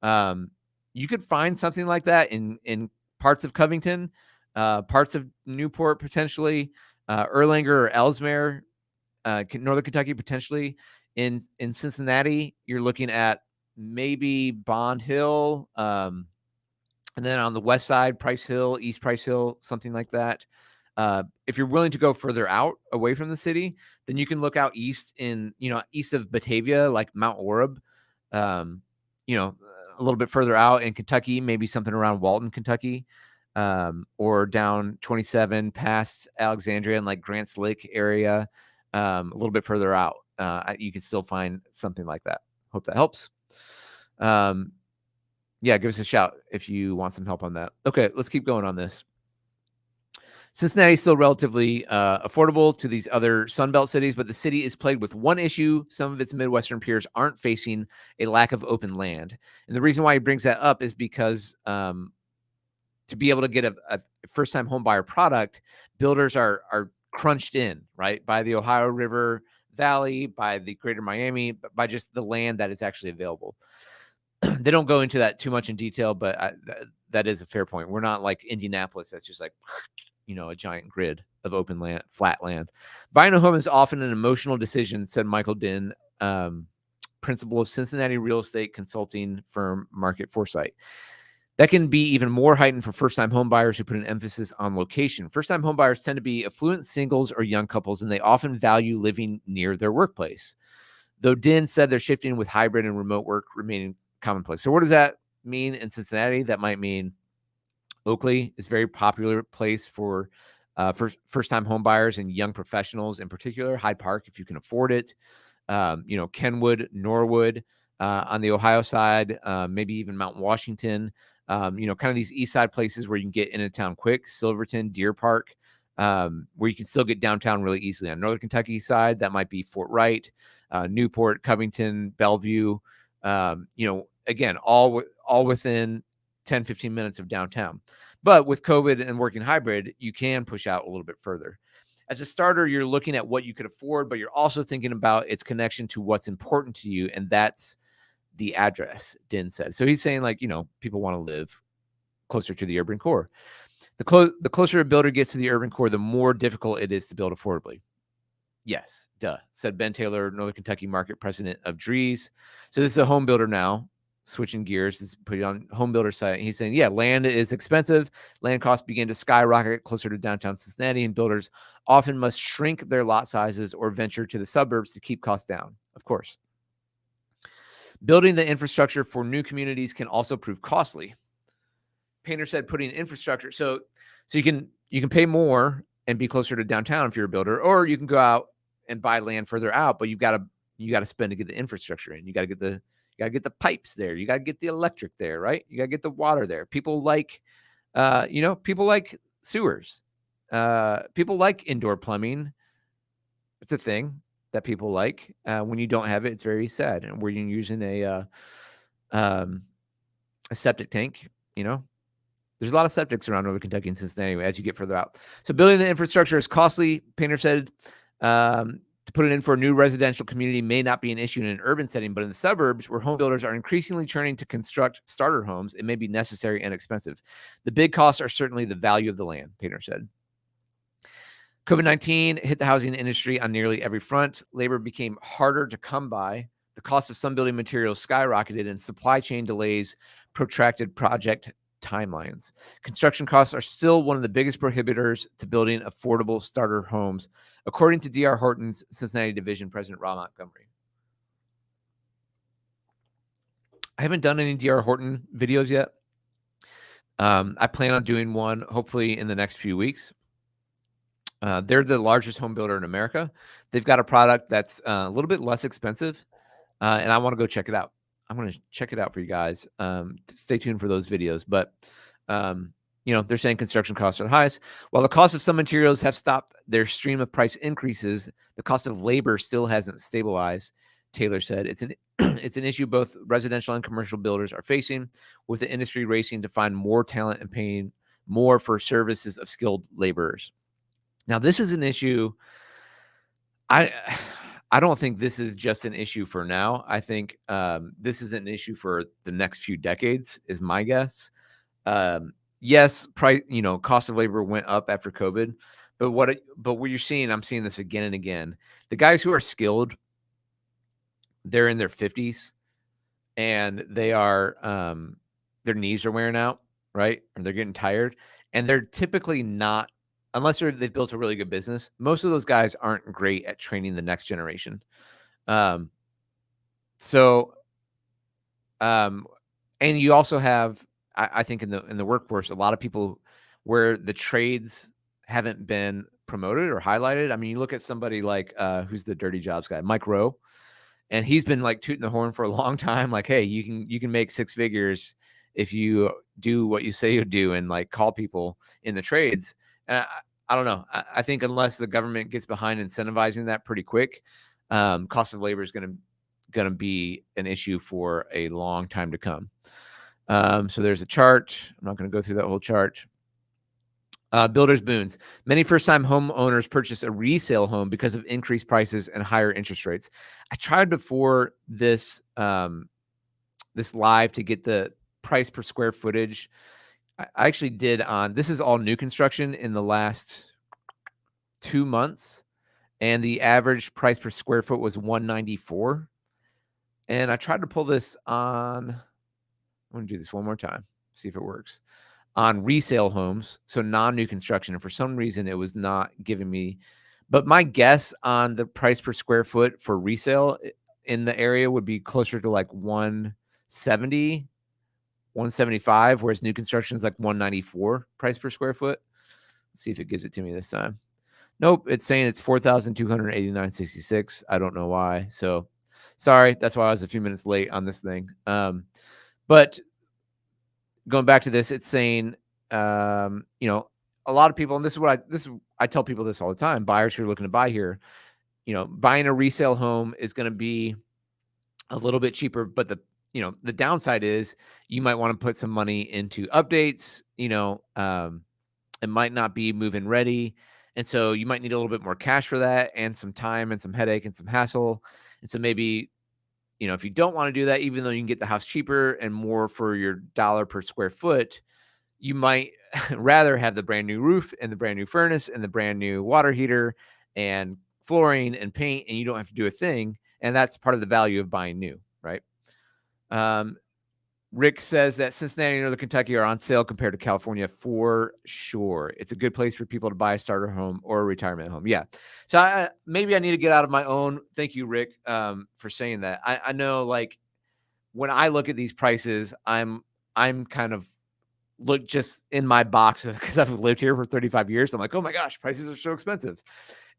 you could find something like that in parts of Covington, parts of Newport, potentially, Erlanger or Ellesmere, Northern Kentucky, potentially. In Cincinnati, you're looking at maybe Bond Hill, and then on the west side, Price Hill, East Price Hill, something like that. If you're willing to go further out away from the city, then you can look out east east of Batavia, like Mount Orab, a little bit further out in Kentucky, maybe something around Walton, Kentucky, or down 27 past Alexandria and like Grants Lake area, a little bit further out. You can still find something like that. Hope that helps. Yeah, give us a shout if you want some help on that. Okay, let's keep going on this. Cincinnati is still relatively affordable to these other Sunbelt cities, but the city is plagued with one issue some of its Midwestern peers aren't facing: a lack of open land. And the reason why he brings that up is because to be able to get a first-time home buyer product, builders are crunched in, right, by the Ohio River Valley, by the greater Miami, by just the land that is actually available. They don't go into that too much in detail, but that is a fair point. We're not like Indianapolis. That's just like, a giant grid of open land, flat land. Buying a home is often an emotional decision, said Michael Din, principal of Cincinnati real estate consulting firm Market Foresight. That can be even more heightened for first-time home buyers who put an emphasis on location. First-time home buyers tend to be affluent singles or young couples, and they often value living near their workplace. Though Din said they're shifting with hybrid and remote work remaining commonplace. So what does that mean in Cincinnati? That might mean Oakley is a very popular place for first-time home buyers and young professionals in particular. Hyde Park, if you can afford it. Kenwood, Norwood, on the Ohio side, maybe even Mount Washington. Kind of these east side places where you can get into town quick. Silverton, Deer Park, where you can still get downtown really easily. On Northern Kentucky side, that might be Fort Wright, Newport, Covington, Bellevue. Again, all within 10, 15 minutes of downtown. But with COVID and working hybrid, you can push out a little bit further. As a starter, you're looking at what you could afford, but you're also thinking about its connection to what's important to you, and that's the address, Din said. So he's saying, like, people want to live closer to the urban core. The closer a builder gets to the urban core, the more difficult it is to build affordably. Yes, duh, said Ben Taylor, Northern Kentucky market president of Drees. So this is a home builder now, switching gears, is put it on home builder site. He's saying, yeah, land is expensive. Land costs begin to skyrocket closer to downtown Cincinnati, and builders often must shrink their lot sizes or venture to the suburbs to keep costs down. Of course. Building the infrastructure for new communities can also prove costly. Painter said putting infrastructure, so you can pay more and be closer to downtown if you're a builder, or you can go out and buy land further out, but you got to spend to get the infrastructure in. You got to get the pipes there. You got to get the electric there, right? You got to get the water there. People like, people like sewers. People like indoor plumbing. It's a thing that people like. When you don't have it, it's very sad. And when you're using a septic tank, there's a lot of septics around Northern Kentucky and Cincinnati as you get further out. So building the infrastructure is costly. Painter said to put it in for a new residential community may not be an issue in an urban setting, but in the suburbs where home builders are increasingly turning to construct starter homes, it may be necessary and expensive. The big costs are certainly the value of the land, Painter said. COVID-19 hit the housing industry on nearly every front. Labor became harder to come by. The cost of some building materials skyrocketed, and supply chain delays protracted project timelines. Construction costs are still one of the biggest prohibitors to building affordable starter homes, according to D.R. Horton's Cincinnati division president, Rob Montgomery. I haven't done any D.R. Horton videos yet. I plan on doing one hopefully in the next few weeks. They're the largest home builder in America. They've got a product that's a little bit less expensive, and I want to go check it out. I'm going to check it out for you guys. Stay tuned for those videos. But, they're saying construction costs are the highest. While the cost of some materials have stopped their stream of price increases, the cost of labor still hasn't stabilized, Taylor said. It's an issue both residential and commercial builders are facing, with the industry racing to find more talent and paying more for services of skilled laborers. Now, this is an issue. I don't think this is just an issue for now. I think this is an issue for the next few decades, is my guess. Yes, price, cost of labor went up after COVID, but what you're seeing, I'm seeing this again and again. The guys who are skilled, they're in their 50s, and they are their knees are wearing out, right? Or they're getting tired, and they're typically not. Unless they've built a really good business, most of those guys aren't great at training the next generation. And you also have, I think in the workforce, a lot of people where the trades haven't been promoted or highlighted. I mean, you look at somebody like who's the dirty jobs guy, Mike Rowe, and he's been like tooting the horn for a long time. Like, hey, you can make six figures if you do what you say you do and like call people in the trades. And I don't know. I think unless the government gets behind incentivizing that pretty quick, cost of labor is going to be an issue for a long time to come. So there's a chart. I'm not going to go through that whole chart. Builders boons. Many first-time homeowners purchase a resale home because of increased prices and higher interest rates. I tried before this this live to get the price per square footage. I actually did this is all new construction in the last 2 months, and the average price per square foot was $194. And I tried to pull this on. I'm going to do this one more time, see if it works. On resale homes, so non-new construction, and for some reason it was not giving me. But my guess on the price per square foot for resale in the area would be closer to like 170. 175, whereas new construction is like 194 price per square foot. Let's see if it gives it to me this time. Nope, it's saying it's 4,289.66. I don't know why. So sorry, that's why I was a few minutes late on this thing. But going back to this, it's saying, a a lot of people, and I tell people this all the time, buyers who are looking to buy here, buying a resale home is going to be a little bit cheaper, but the downside is you might want to put some money into updates. It might not be move-in ready, and so you might need a little bit more cash for that, and some time, and some headache, and some hassle. And so maybe, if you don't want to do that, even though you can get the house cheaper and more for your dollar per square foot, you might rather have the brand new roof and the brand new furnace and the brand new water heater and flooring and paint, and you don't have to do a thing. And that's part of the value of buying new, right? Rick says that Cincinnati and Northern Kentucky are on sale compared to California for sure. It's a good place for people to buy a starter home or a retirement home. Yeah. So maybe I need to get out of my own. Thank you, Rick, for saying that. I know, like, when I look at these prices, I'm kind of look just in my box because I've lived here for 35 years. I'm like, oh my gosh, prices are so expensive.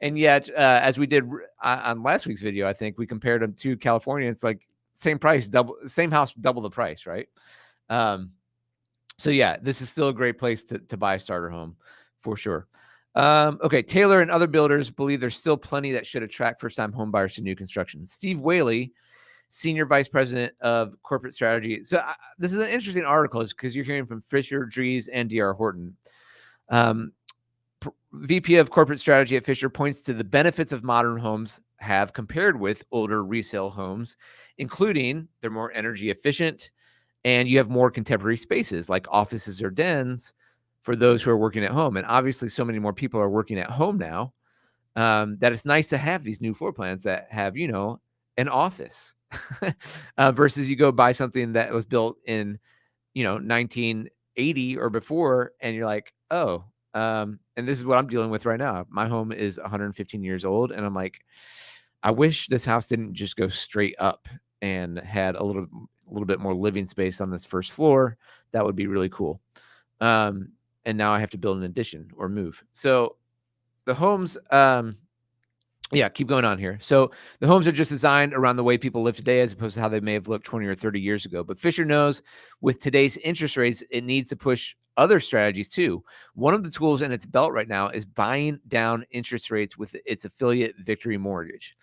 And yet, as we did on last week's video, I think we compared them to California. It's like same price, same house, double the price, right? So yeah, this is still a great place to buy a starter home for sure. Okay, Taylor and other builders believe there's still plenty that should attract first-time home buyers to new construction. Steve Whaley, Senior Vice President of Corporate Strategy. So this is an interesting article because you're hearing from Fisher, Dries, and D.R. Horton. VP of Corporate Strategy at Fisher points to the benefits of modern homes have compared with older resale homes, including they're more energy efficient and you have more contemporary spaces like offices or dens for those who are working at home. And obviously so many more people are working at home now that it's nice to have these new floor plans that have, an office versus you go buy something that was built in, 1980 or before. And you're like, oh, and this is what I'm dealing with right now. My home is 115 years old. And I'm like, I wish this house didn't just go straight up and had a little bit more living space on this first floor. That would be really cool. And now I have to build an addition or move. So the homes, keep going on here. So the homes are just designed around the way people live today, as opposed to how they may have looked 20 or 30 years ago. But Fisher knows with today's interest rates, it needs to push other strategies too. One of the tools in its belt right now is buying down interest rates with its affiliate Victory Mortgage.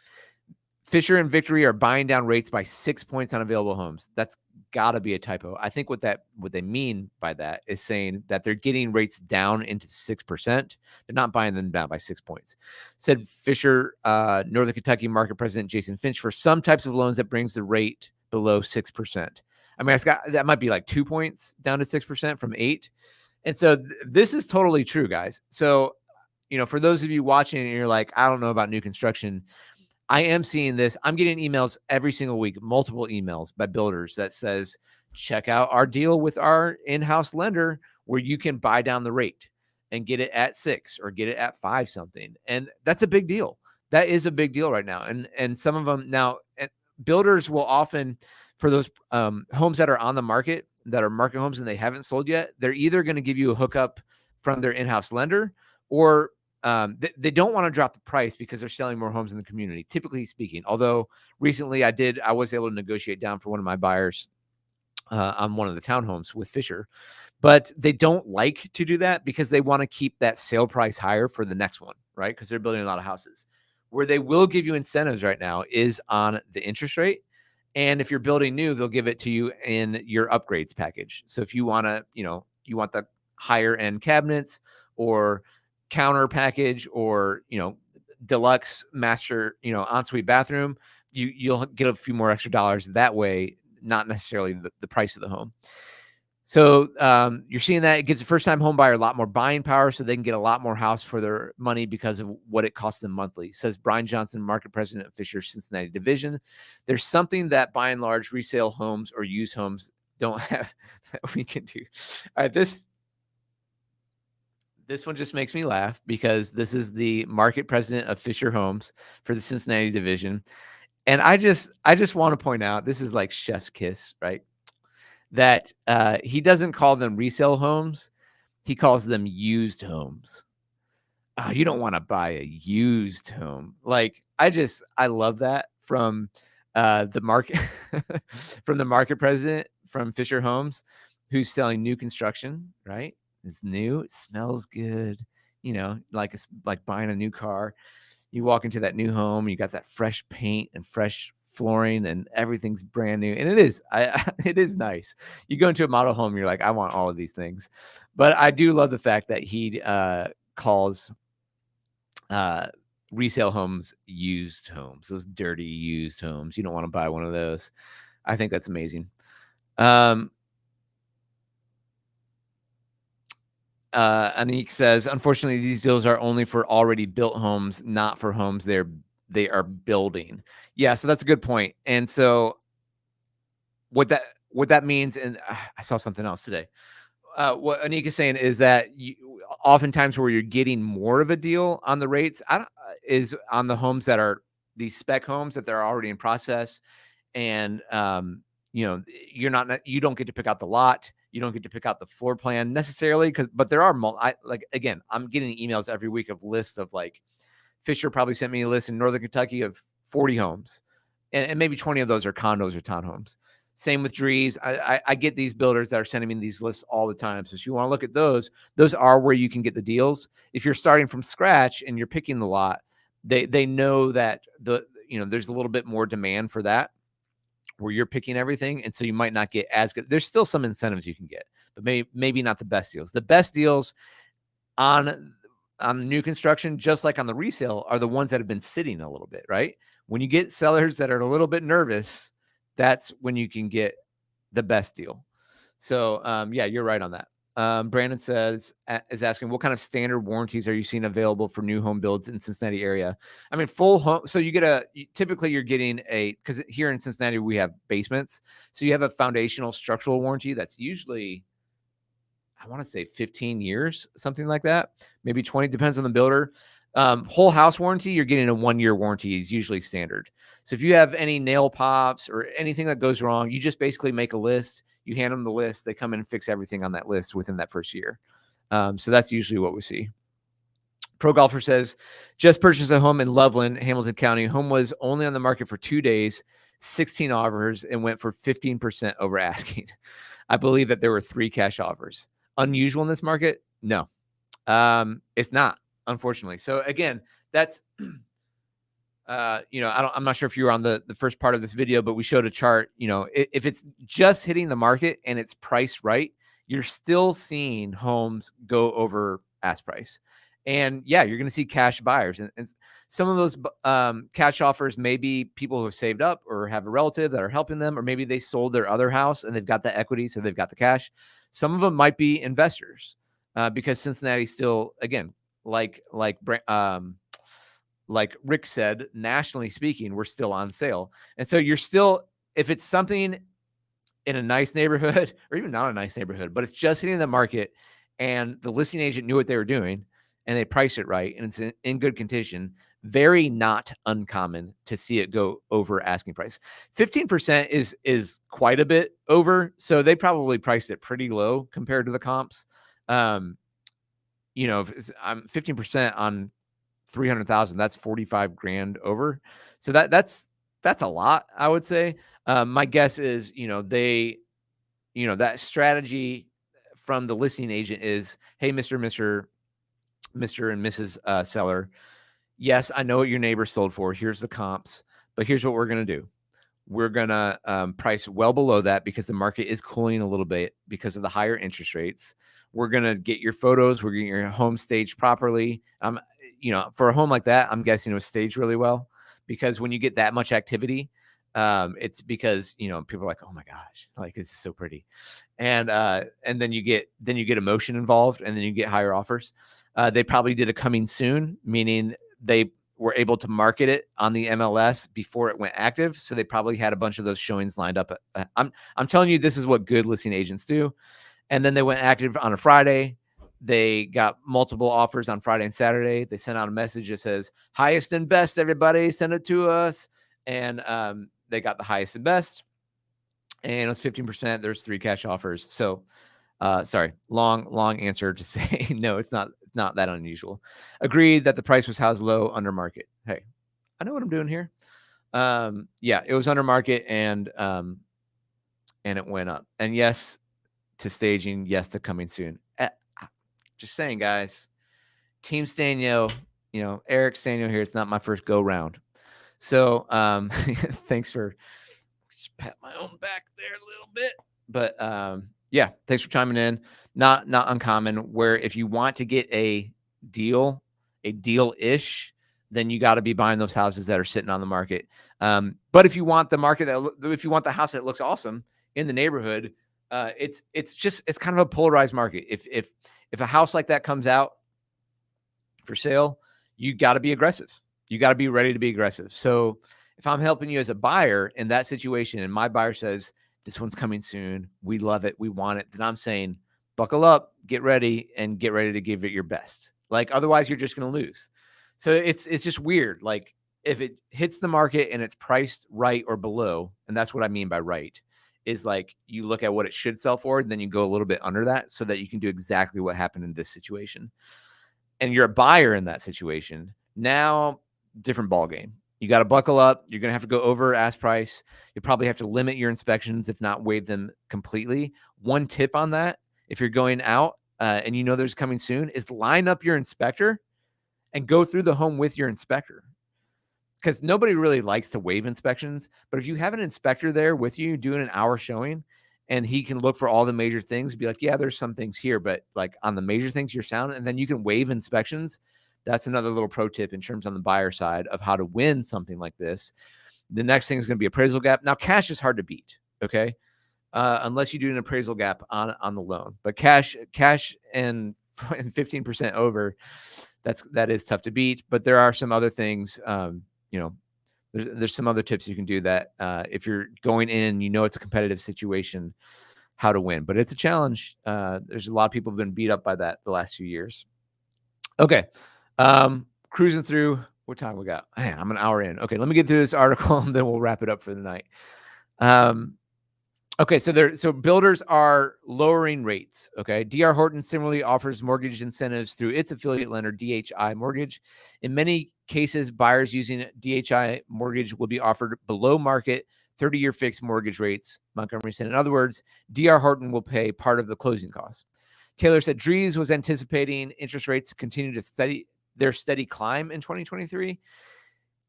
Fisher and Victory are buying down rates by 6 points on available homes. That's got to be a typo. I think what they mean by that is saying that they're getting rates down into 6%. They're not buying them down by 6 points. Said Fisher, Northern Kentucky Market President Jason Finch, for some types of loans that brings the rate below 6%. I mean, that might be like 2 points down to 6% from 8. And so this is totally true, guys. So, for those of you watching and you're like, I don't know about new construction, I am seeing this. I'm getting emails every single week, multiple emails by builders that says, check out our deal with our in-house lender where you can buy down the rate and get it at 6 or get it at 5 something. And that's a big deal. That is a big deal right now. And some of them now, builders will often, for those homes that are on the market, that are market homes and they haven't sold yet, they're either going to give you a hookup from their in-house lender, or they don't want to drop the price because they're selling more homes in the community, typically speaking. Although recently I was able to negotiate down for one of my buyers on one of the townhomes with Fisher, but they don't like to do that because they want to keep that sale price higher for the next one, right? Because they're building a lot of houses. Where they will give you incentives right now is on the interest rate. And if you're building new, they'll give it to you in your upgrades package. So if you want to, you want the higher end cabinets or counter package or, deluxe master, ensuite bathroom, you'll get a few more extra dollars that way, not necessarily the price of the home. So you're seeing that it gives a first-time home buyer a lot more buying power, so they can get a lot more house for their money because of what it costs them monthly, says Brian Johnson, market president of Fisher Cincinnati division. There's something that by and large resale homes or used homes don't have that we can do. All right, this one just makes me laugh because this is the market president of Fisher Homes for the Cincinnati division. And I just want to point out, this is like chef's kiss, right? That he doesn't call them resale homes. He calls them used homes. Oh, you don't want to buy a used home. Like, I love that from the market, from the market president from Fisher Homes, who's selling new construction, right? It's new. It smells good. You know, like it's like buying a new car. You walk into that new home, you got that fresh paint and fresh flooring, and everything's brand new. And it is, it is nice. You go into a model home, you're like, I want all of these things. But I do love the fact that he calls uh, resale homes used homes, those dirty used homes. You don't want to buy one of those. I think that's amazing. Um, Anik says, unfortunately, these deals are only for already built homes, not for homes they are building. Yeah, so that's a good point. And so what that means, and I saw something else today. What Anik is saying is that oftentimes where you're getting more of a deal on the rates is on the homes that are these spec homes that they're already in process, and you know, you don't get to pick out the lot, you don't get to pick out the floor plan necessarily, but there are like, again, I'm getting emails every week of lists of, like, Fisher probably sent me a list in Northern Kentucky of 40 homes, and maybe 20 of those are condos or townhomes. Same with Drees. I get these builders that are sending me these lists all the time. So if you want to look at those are where you can get the deals. If you're starting from scratch and you're picking the lot, they know that there's a little bit more demand for that, where you're picking everything, and so you might not get as good. There's still some incentives you can get, but maybe not the best deals. The best deals on new construction, just like on the resale, are the ones that have been sitting a little bit, right? When you get sellers that are a little bit nervous, that's when you can get the best deal. So yeah, you're right on that. Brandon is asking, what kind of standard warranties are you seeing available for new home builds in Cincinnati area? I mean, full home. So typically you're getting because here in Cincinnati we have basements, so you have a foundational structural warranty that's usually, I want to say 15 years, something like that. Maybe 20, depends on the builder. Whole house warranty, you're getting a 1-year warranty is usually standard. So if you have any nail pops or anything that goes wrong, you just basically make a list. You hand them the list. They come in and fix everything on that list within that first year. So that's usually what we see. Pro Golfer says, just purchased a home in Loveland, Hamilton County. Home was only on the market for 2 days, 16 offers, and went for 15% over asking. I believe that there were 3 cash offers. Unusual in this market? No, it's not, unfortunately. So again, that's, I'm not sure if you were on the first part of this video, but we showed a chart. If it's just hitting the market and it's priced right, you're still seeing homes go over ask price. And yeah, you're going to see cash buyers, and some of those cash offers may be people who have saved up or have a relative that are helping them, or maybe they sold their other house and they've got the equity, so they've got the cash. Some of them might be investors, because Cincinnati still, again, like Rick said, nationally speaking, we're still on sale. And so you're still, if it's something in a nice neighborhood or even not a nice neighborhood, but it's just hitting the market and the listing agent knew what they were doing and they priced it right and it's in good condition, very not uncommon to see it go over asking price. 15% is quite a bit over. So they probably priced it pretty low compared to the comps. If I'm 15% on 300,000, that's 45 grand over. So that's a lot, I would say. My guess is, that strategy from the listing agent is, hey, Mr. and Mrs. Seller, yes, I know what your neighbor sold for. Here's the comps, but here's what we're going to do. We're going to price well below that because the market is cooling a little bit because of the higher interest rates. We're going to get your photos. We're getting your home staged properly. For a home like that, I'm guessing it was staged really well, because when you get that much activity, it's because, people are like, oh my gosh, like, this is so pretty. And then you get emotion involved, and then you get higher offers. They probably did a coming soon, meaning they were able to market it on the MLS before it went active. So they probably had a bunch of those showings lined up. I'm telling you, this is what good listing agents do. And then they went active on a Friday. They got multiple offers on Friday and Saturday. They sent out a message that says, highest and best, everybody, send it to us. And they got the highest and best. And it was 15%. There's 3 cash offers. So sorry, long answer to say, no, it's not that unusual. Agreed that the price was housed low under market. Hey, I know what I'm doing here. Yeah, it was under market, and it went up. And yes to staging, yes to coming soon. Just saying, guys. Team Stanio, Eric Stanio here. It's not my first go round. So thanks for just pat my own back there a little bit. But yeah, thanks for chiming in. Not uncommon where if you want to get a deal-ish, then you got to be buying those houses that are sitting on the market. But if you want the house that looks awesome in the neighborhood, it's kind of a polarized market. If a house like that comes out for sale, you got to be aggressive. You got to be ready to be aggressive. So if I'm helping you as a buyer in that situation and my buyer says, this one's coming soon, we love it, we want it, then I'm saying, buckle up, get ready to give it your best. Like, otherwise you're just going to lose. So it's just weird. Like, if it hits the market and it's priced right or below, and that's what I mean by right, is like you look at what it should sell for, and then you go a little bit under that so that you can do exactly what happened in this situation. And you're a buyer in that situation. Now, different ball game. You got to buckle up. You're going to have to go over ask price. You probably have to limit your inspections, if not waive them completely. One tip on that, if you're going out and there's coming soon, is line up your inspector and go through the home with your inspector. Because nobody really likes to waive inspections. But if you have an inspector there with you doing an hour showing, and he can look for all the major things, be like, yeah, there's some things here, but like on the major things, you're sound, and then you can waive inspections. That's another little pro tip in terms on the buyer side of how to win something like this. The next thing is going to be appraisal gap. Now, cash is hard to beat, okay? Unless you do an appraisal gap on the loan. But cash and 15% over, that is tough to beat. But there are some other things, there's some other tips you can do that if you're going in and it's a competitive situation, how to win. But it's a challenge. There's a lot of people who've been beat up by that the last few years. Okay. Cruising through. What time we got? Man, I'm an hour in. Okay, let me get through this article and then we'll wrap it up for the night. Okay, so builders are lowering rates. Okay, D.R. Horton similarly offers mortgage incentives through its affiliate lender, DHI Mortgage. In many cases, buyers using DHI Mortgage will be offered below market 30-year fixed mortgage rates, Montgomery said. In other words, D.R. Horton will pay part of the closing costs. Taylor said Dries was anticipating interest rates to continue to steady climb in 2023.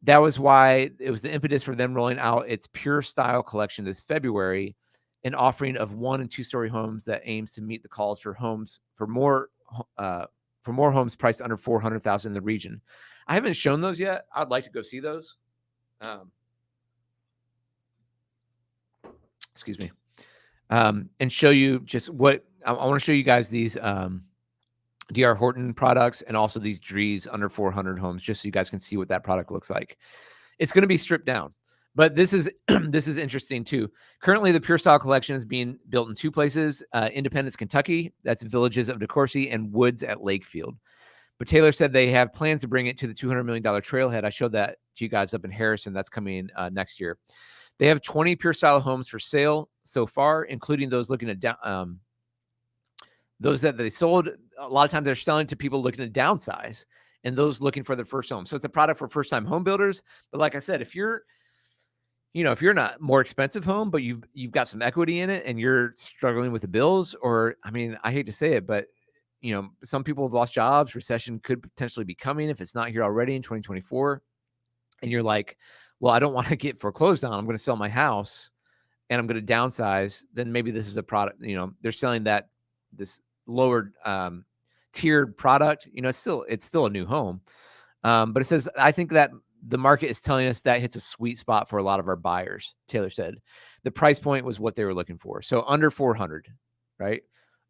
That was why it was the impetus for them rolling out its Pure Style collection this February, an offering of 1- and 2-story homes that aims to meet the calls for more homes priced under $400,000 in the region. I haven't shown those yet. I'd like to go see those. Excuse me. And show you just what I want to show you guys these D.R. Horton products and also these Dries under 400 homes, just so you guys can see what that product looks like. It's going to be stripped down, but this is interesting too. Currently, the Pure Style collection is being built in 2 places: Independence, Kentucky, that's Villages of DeCourcy, and Woods at Lakefield. But Taylor said they have plans to bring it to the $200 million trailhead. I showed that to you guys up in Harrison. That's coming next year. They have 20 Pure Style homes for sale so far, including those looking at those that they sold. A lot of times they're selling to people looking to downsize and those looking for their first home. So it's a product for first-time home builders. But like I said, if you're not more expensive home, but you've got some equity in it and you're struggling with the bills, or, I mean, I hate to say it, but some people have lost jobs. Recession could potentially be coming if it's not here already in 2024. And you're like, well, I don't want to get foreclosed on. I'm going to sell my house and I'm going to downsize. Then maybe this is a product, they're selling this lower tiered product. It's still a new home. But it says, I think that the market is telling us that hits a sweet spot for a lot of our buyers. Taylor said the price point was what they were looking for. So under 400, right?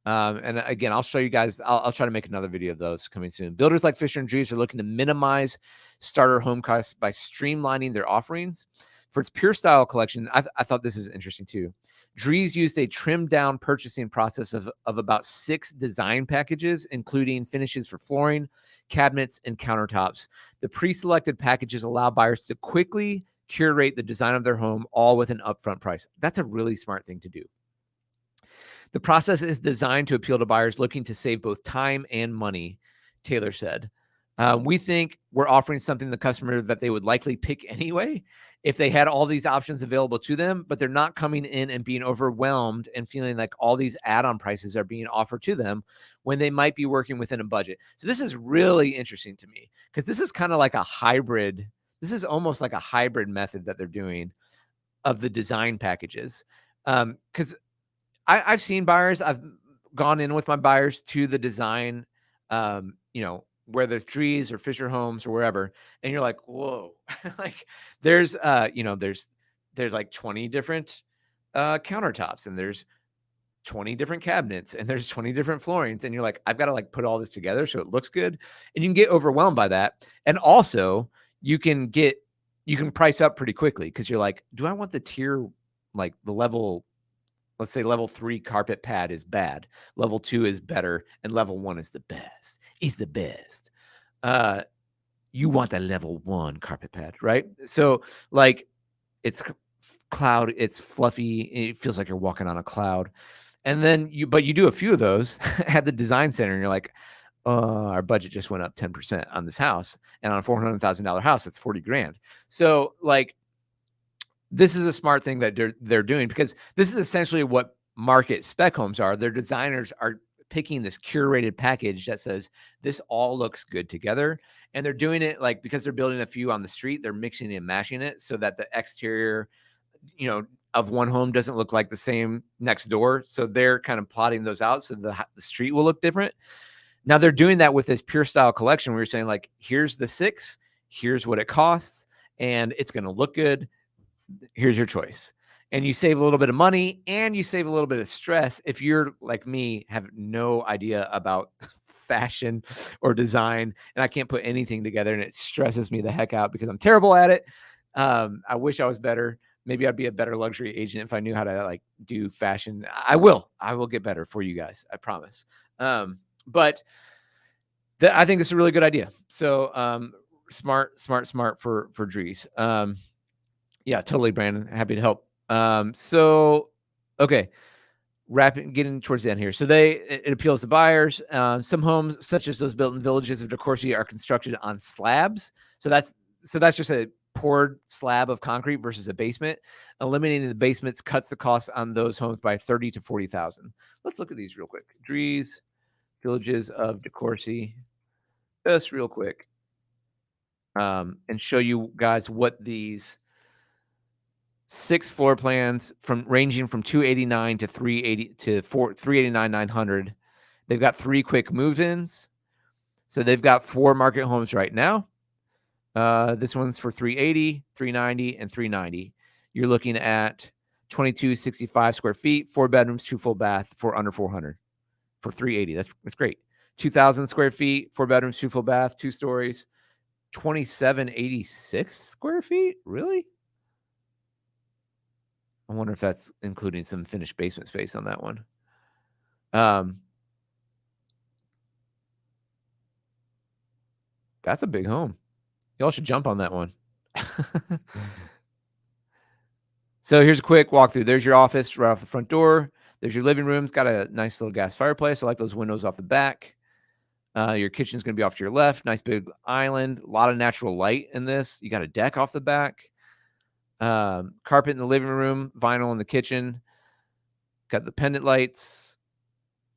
And again, I'll show you guys, I'll try to make another video of those coming soon. Builders like Fisher & Dries are looking to minimize starter home costs by streamlining their offerings. For its Pure Style collection, I thought this is interesting too. Dries used a trimmed down purchasing process of about 6 design packages, including finishes for flooring, cabinets, and countertops. The pre-selected packages allow buyers to quickly curate the design of their home, all with an upfront price. That's a really smart thing to do. The process is designed to appeal to buyers looking to save both time and money, Taylor said. We think we're offering something to the customer that they would likely pick anyway if they had all these options available to them, but they're not coming in and being overwhelmed and feeling like all these add-on prices are being offered to them when they might be working within a budget. So this is really interesting to me because this is kind of like a hybrid. This is almost like a hybrid method that they're doing of the design packages. Because I've seen buyers, I've gone in with my buyers to the design, where there's trees or Fisher Homes or wherever, and you're like, whoa, like there's like 20 different countertops, and there's 20 different cabinets, and there's 20 different floorings, and you're like, I've got to like put all this together so it looks good, and you can get overwhelmed by that, and also you can price up pretty quickly because you're like, do I want the tier, like the level? Let's say level 3 carpet pad is bad, level 2 is better, and level 1 is the best. Is the best. You want the level 1 carpet pad, right? So like it's cloud, it's fluffy, it feels like you're walking on a cloud. And then you do a few of those at the design center, and you're like, our budget just went up 10% on this house, and on a $400,000 house, that's 40 grand. So like, this is a smart thing that they're doing, because this is essentially what market spec homes are. Their designers are picking this curated package that says this all looks good together, and they're doing it like because they're building a few on the street, they're mixing and mashing it so that the exterior, of one home doesn't look like the same next door. So they're kind of plotting those out so the street will look different. Now they're doing that with this Pure Style collection where you're saying like, here's the 6, here's what it costs, and it's going to look good. Here's your choice. And you save a little bit of money, and you save a little bit of stress if you're like me, have no idea about fashion or design, and I can't put anything together, and it stresses me the heck out because I'm terrible at it. I wish I was better. Maybe I'd be a better luxury agent if I knew how to like do fashion. I will get better for you guys. I promise. But I think this is a really good idea. So smart for Dries. Yeah, totally, Brandon. Happy to help. Okay, getting towards the end here. So it appeals to buyers. Some homes, such as those built in villages of DeCourcy, are constructed on slabs. So that's just a poured slab of concrete versus a basement. Eliminating the basements cuts the cost on those homes by 30 to 40,000. Let's look at these real quick. Dries, villages of DeCourcy, just real quick, and show you guys what these 6 floor plans ranging from 289 to 380 to 389 900. They've got 3 quick move-ins. So they've got 4 market homes right now. This one's for 380, 390, and 390. You're looking at 2265 square feet, 4 bedrooms, 2 full bath for under 400 for 380. That's great. 2,000 square feet, 4 bedrooms, 2 full bath, 2 stories, 2786 square feet. Really? I wonder if that's including some finished basement space on that one. That's a big home. Y'all should jump on that one. So here's a quick walkthrough. There's your office right off the front door. There's your living room. It's got a nice little gas fireplace. I like those windows off the back. Your kitchen's going to be off to your left. Nice big island. A lot of natural light in this. You got a deck off the back. Carpet in the living room. Vinyl in the kitchen. Got the pendant lights.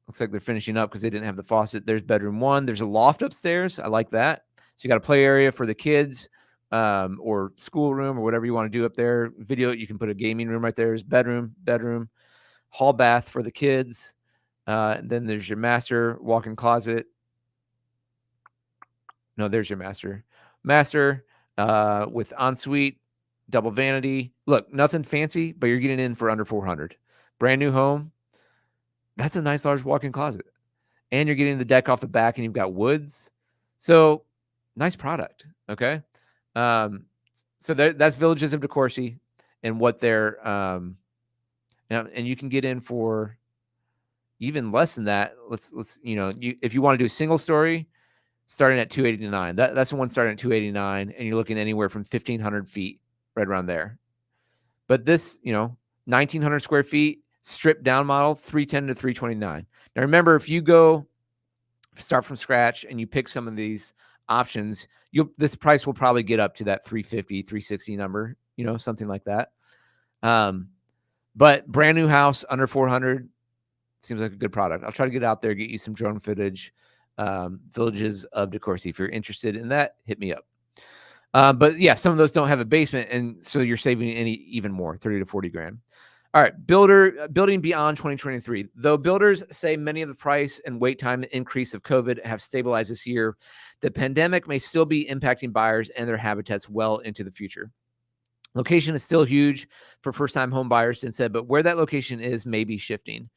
Looks like they're finishing up because they didn't have the faucet. There's bedroom 1. There's a loft upstairs. I like that. So you got a play area for the kids, or school room, or whatever you want to do up there. Video, you can put a gaming room right there. There's bedroom, hall bath for the kids. And then there's your master walk-in closet. No, there's your master with ensuite, double vanity. Look, nothing fancy, but you're getting in for under 400. Brand new home. That's a nice large walk-in closet. And you're getting the deck off the back, and you've got woods. So nice product. Okay. So that's Villages of DeCourcy and what they're, and you can get in for even less than that. Let's if you want to do a single story, starting at 289, that's the one starting at 289, and you're looking anywhere from 1,500 feet, right around there. But this, 1,900 square feet, stripped down model, 310 to 329. Now remember, if you go start from scratch and you pick some of these options, this price will probably get up to that 350, 360 number, something like that. But brand new house under 400 seems like a good product. I'll try to get out there, get you some drone footage. Villages of DeCourcy. If you're interested in that, hit me up. But yeah, some of those don't have a basement, and so you're saving even more, 30 to 40 grand. All right, building beyond 2023. Though builders say many of the price and wait time increase of COVID have stabilized this year, the pandemic may still be impacting buyers and their habitats well into the future. Location is still huge for first-time home buyers, Din said, but where that location is may be shifting.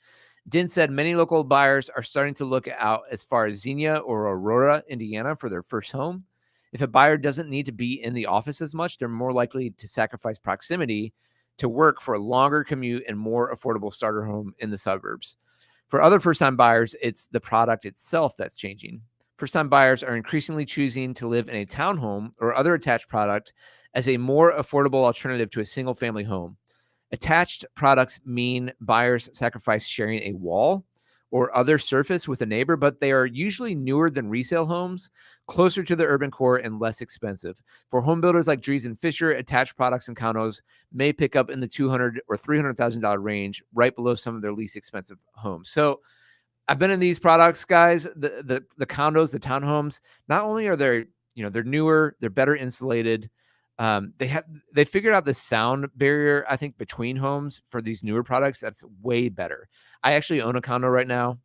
Din said many local buyers are starting to look out as far as Xenia or Aurora, Indiana for their first home. If a buyer doesn't need to be in the office as much, they're more likely to sacrifice proximity to work for a longer commute and more affordable starter home in the suburbs. For other first-time buyers, it's the product itself that's changing. First-time buyers are increasingly choosing to live in a townhome or other attached product as a more affordable alternative to a single-family home. Attached products mean buyers sacrifice sharing a wall or other surface with a neighbor, but they are usually newer than resale homes, closer to the urban core, and less expensive. For home builders like Dries and Fisher, attached products and condos may pick up in the $200,000 or $300,000 range, right below some of their least expensive homes. So I've been in these products, guys, the condos, the townhomes. Not only are they're newer, they're better insulated. They figured out the sound barrier, I think, between homes for these newer products. That's way better. I actually own a condo right now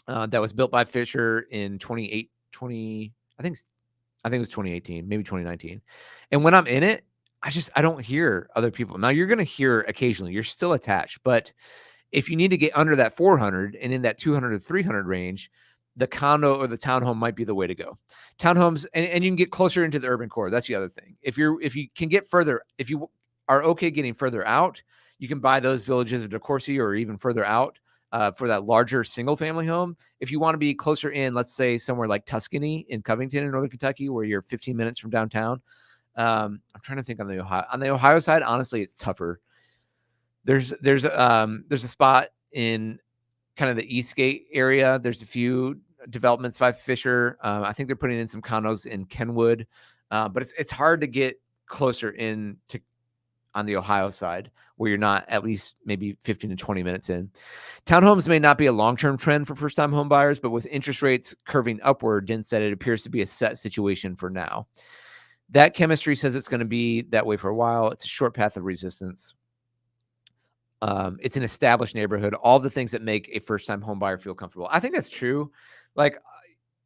that was built by Fisher in 20, I think it was 2018, maybe 2019. And when I'm in it, I don't hear other people. Now you're going to hear occasionally, you're still attached, but if you need to get under that 400 and in that 200 to 300 range, the condo or the townhome might be the way to go. Townhomes, and you can get closer into the urban core. That's the other thing. If you can get further, if you are okay getting further out, you can buy those villages of DeCourcy or even further out for that larger single family home. If you want to be closer in, let's say somewhere like Tuscany in Covington in Northern Kentucky, where you're 15 minutes from downtown. I'm trying to think on the Ohio side. Honestly, it's tougher. There's a spot in kind of the Eastgate area. There's a few developments by Fisher. I think they're putting in some condos in Kenwood, but it's hard to get closer in to on the Ohio side where you're not at least maybe 15 to 20 minutes in. Townhomes may not be a long-term trend for first-time home buyers, but with interest rates curving upward, Din said it appears to be a set situation for now. That chemistry says it's going to be that way for a while. It's a short path of resistance. It's an established neighborhood, all the things that make a first-time home buyer feel comfortable. I think that's true. Like,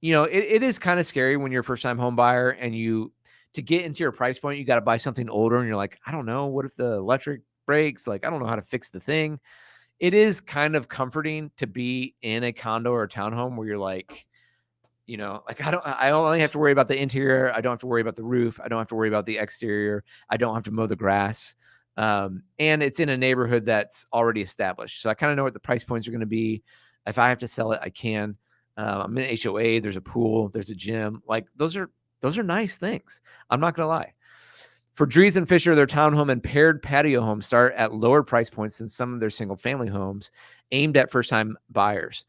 it is kind of scary when you're a first-time home buyer and to get into your price point, you got to buy something older and you're like, I don't know, what if the electric breaks? Like, I don't know how to fix the thing. It is kind of comforting to be in a condo or a townhome where you're like, I only have to worry about the interior. I don't have to worry about the roof. I don't have to worry about the exterior. I don't have to mow the grass. And it's in a neighborhood that's already established. So I kind of know what the price points are going to be. If I have to sell it, I can. I'm in an HOA. There's a pool. There's a gym. Like those are nice things. I'm not going to lie. For Dries and Fisher, their townhome and paired patio homes start at lower price points than some of their single family homes aimed at first-time buyers.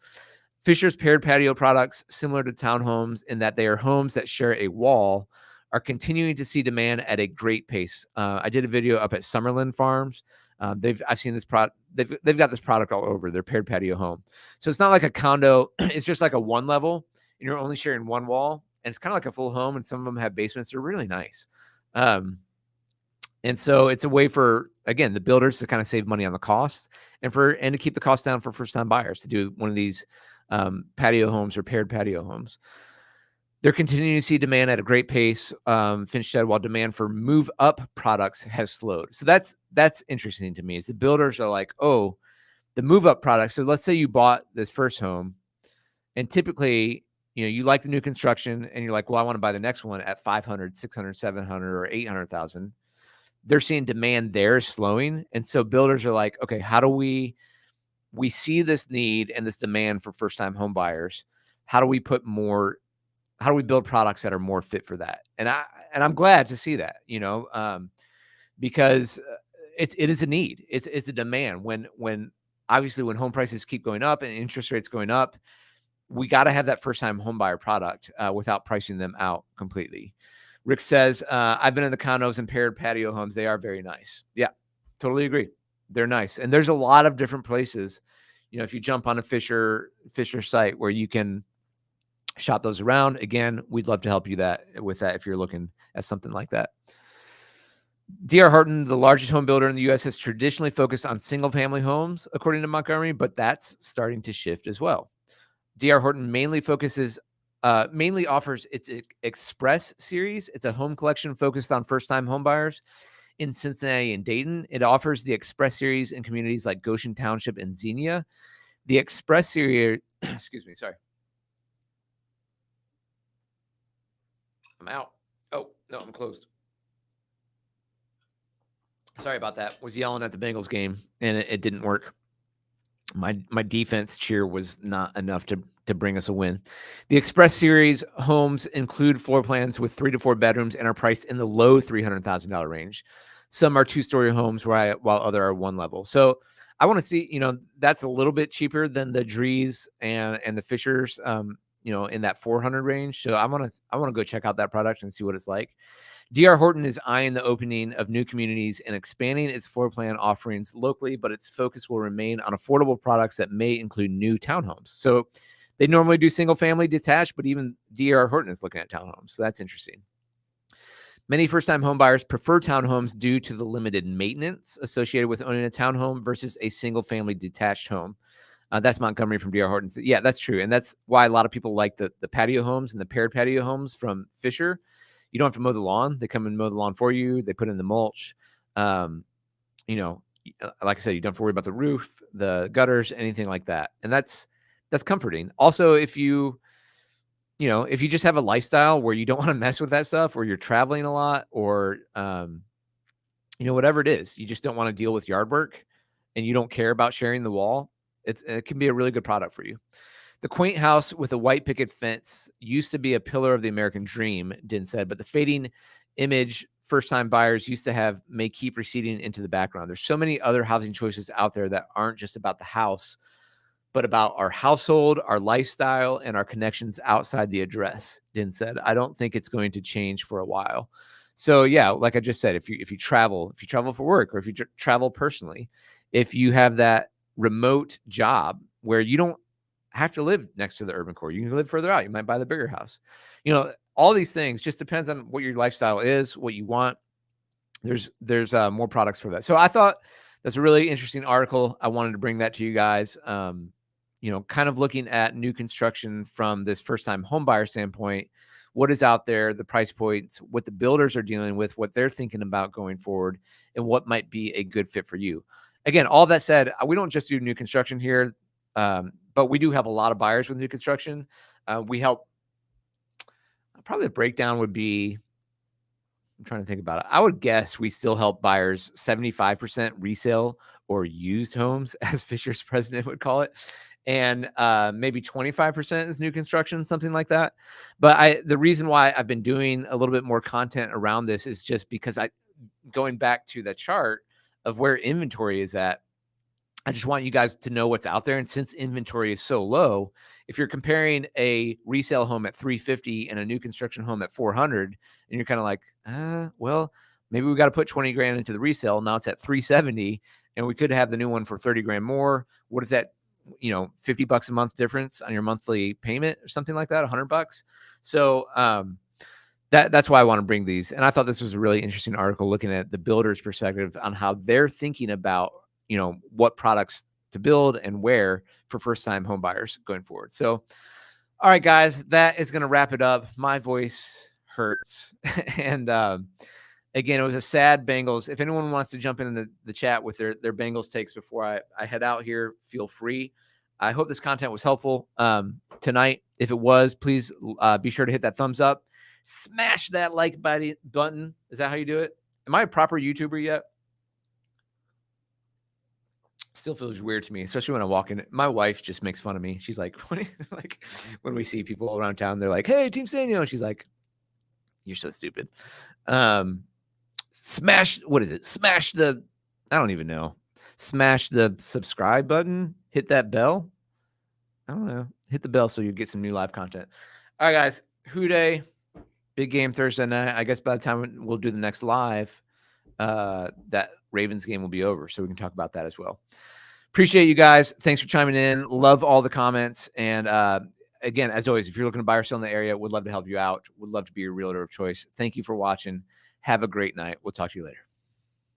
Fisher's paired patio products, similar to townhomes in that they are homes that share a wall, are continuing to see demand at a great pace. I did a video up at Summerlin Farms. I've seen this product. They've got this product all over their paired patio home. So it's not like a condo. It's just like a one level, and you're only sharing one wall. And it's kind of like a full home, and some of them have basements. They're really nice. And so it's a way for, again, the builders to kind of save money on the cost and to keep the cost down for first-time buyers to do one of these patio homes or paired patio homes. They're continuing to see demand at a great pace, Finch said, while demand for move-up products has slowed. So that's interesting to me is the builders are like, oh, the move-up products. So let's say you bought this first home, and typically, you like the new construction, and you're like, well, I want to buy the next one at 500, 600, 700, or 800,000. They're seeing demand there slowing. And so builders are like, okay, how do we see this need and this demand for first-time home buyers? How do we build products that are more fit for that? And I'm glad to see that, because it is a need. It's a demand when obviously when home prices keep going up and interest rates going up, we got to have that first-time homebuyer product without pricing them out completely. Rick says, I've been in the condos and paired patio homes. They are very nice. Yeah, totally agree. They're nice. And there's a lot of different places. If you jump on a Fisher site where you can shop those around, again, we'd love to help you with that if you're looking at something like that. D.R. Horton, the largest home builder in the U.S., has traditionally focused on single-family homes, according to Montgomery, but that's starting to shift as well. D.R. Horton mainly offers its Express series. It's a home collection focused on first-time homebuyers in Cincinnati and Dayton. It offers the Express series in communities like Goshen Township and Xenia. The Express series, excuse me, sorry. I'm out. Oh, no, I'm closed. Sorry about that. Was yelling at the Bengals game, and it didn't work. My defense cheer was not enough to bring us a win. The Express Series homes include floor plans with 3 to 4 bedrooms and are priced in the low $300,000 range. Some are 2-story homes while other are 1 level. So I want to see, that's a little bit cheaper than the Drees and the Fishers, in that 400 range. So I want to go check out that product and see what it's like. D.R. Horton is eyeing the opening of new communities and expanding its floor plan offerings locally, but its focus will remain on affordable products that may include new townhomes. So they normally do single-family detached, but even D.R. Horton is looking at townhomes. So that's interesting. Many first-time homebuyers prefer townhomes due to the limited maintenance associated with owning a townhome versus a single-family detached home. That's Montgomery from D.R. Horton. Yeah, that's true. And that's why a lot of people like the patio homes and the paired patio homes from Fisher. You don't have to mow the lawn. They come and mow the lawn for you. They put in the mulch. Like I said, you don't have to worry about the roof, the gutters, anything like that. And that's comforting. Also, if you just have a lifestyle where you don't want to mess with that stuff, or you're traveling a lot, or, whatever it is, you just don't want to deal with yard work and you don't care about sharing the wall, it can be a really good product for you. The quaint house with a white picket fence used to be a pillar of the American dream, Din said, but the fading image first-time buyers used to have may keep receding into the background. There's so many other housing choices out there that aren't just about the house, but about our household, our lifestyle, and our connections outside the address, Din said. I don't think it's going to change for a while. So yeah, like I just said, if you travel for work, or if you travel personally, if you have that remote job where you don't have to live next to the urban core, you can live further out. You might buy the bigger house. All these things just depends on what your lifestyle is, what you want. There's more products for that. So I thought that's a really interesting article. I wanted to bring that to you guys. Kind of looking at new construction from this first-time homebuyer standpoint, what is out there, the price points, what the builders are dealing with, what they're thinking about going forward, and what might be a good fit for you. Again, all that said, we don't just do new construction here, but we do have a lot of buyers with new construction. We help. Probably the breakdown would be, I'm trying to think about it. I would guess we still help buyers 75% resale or used homes, as Fisher's president would call it. And maybe 25% is new construction, something like that. But the reason why I've been doing a little bit more content around this is just because going back to the chart of where inventory is at, I just want you guys to know what's out there. And since inventory is so low, if you're comparing a resale home at $350 and a new construction home at $400, and you're kind of like, well, maybe we got to put 20 grand into the resale. Now it's at $370, and we could have the new one for 30 grand more. What is that? $50 a month difference on your monthly payment or something like that, $100. So that's why I want to bring these. And I thought this was a really interesting article looking at the builder's perspective on how they're thinking about what products to build and where for first-time home buyers going forward. So, all right, guys, that is going to wrap it up. My voice hurts. And again, it was a sad Bengals. If anyone wants to jump in the chat with their Bengals takes before I head out here, feel free. I hope this content was helpful tonight. If it was, please be sure to hit that thumbs up. Smash that like button. Is that how you do it? Am I a proper YouTuber yet? Still feels weird to me, especially when I walk in. My wife just makes fun of me. She's like, when we see people around town, they're like, "Hey, Team Sanyo." And she's like, "You're so stupid." Smash, what is it? Smash the, I don't even know. Smash the subscribe button. Hit that bell. I don't know. hit the bell so you get some new live content. All right, guys. Who Day, big game Thursday night. I guess by the time we'll do the next live, that Ravens game will be over, so we can talk about that as well. Appreciate you guys. Thanks for chiming in. Love all the comments. And again, as always, if you're looking to buy or sell in the area, would love to help you out. Would love to be your realtor of choice. Thank you for watching. Have a great night. We'll talk to you later.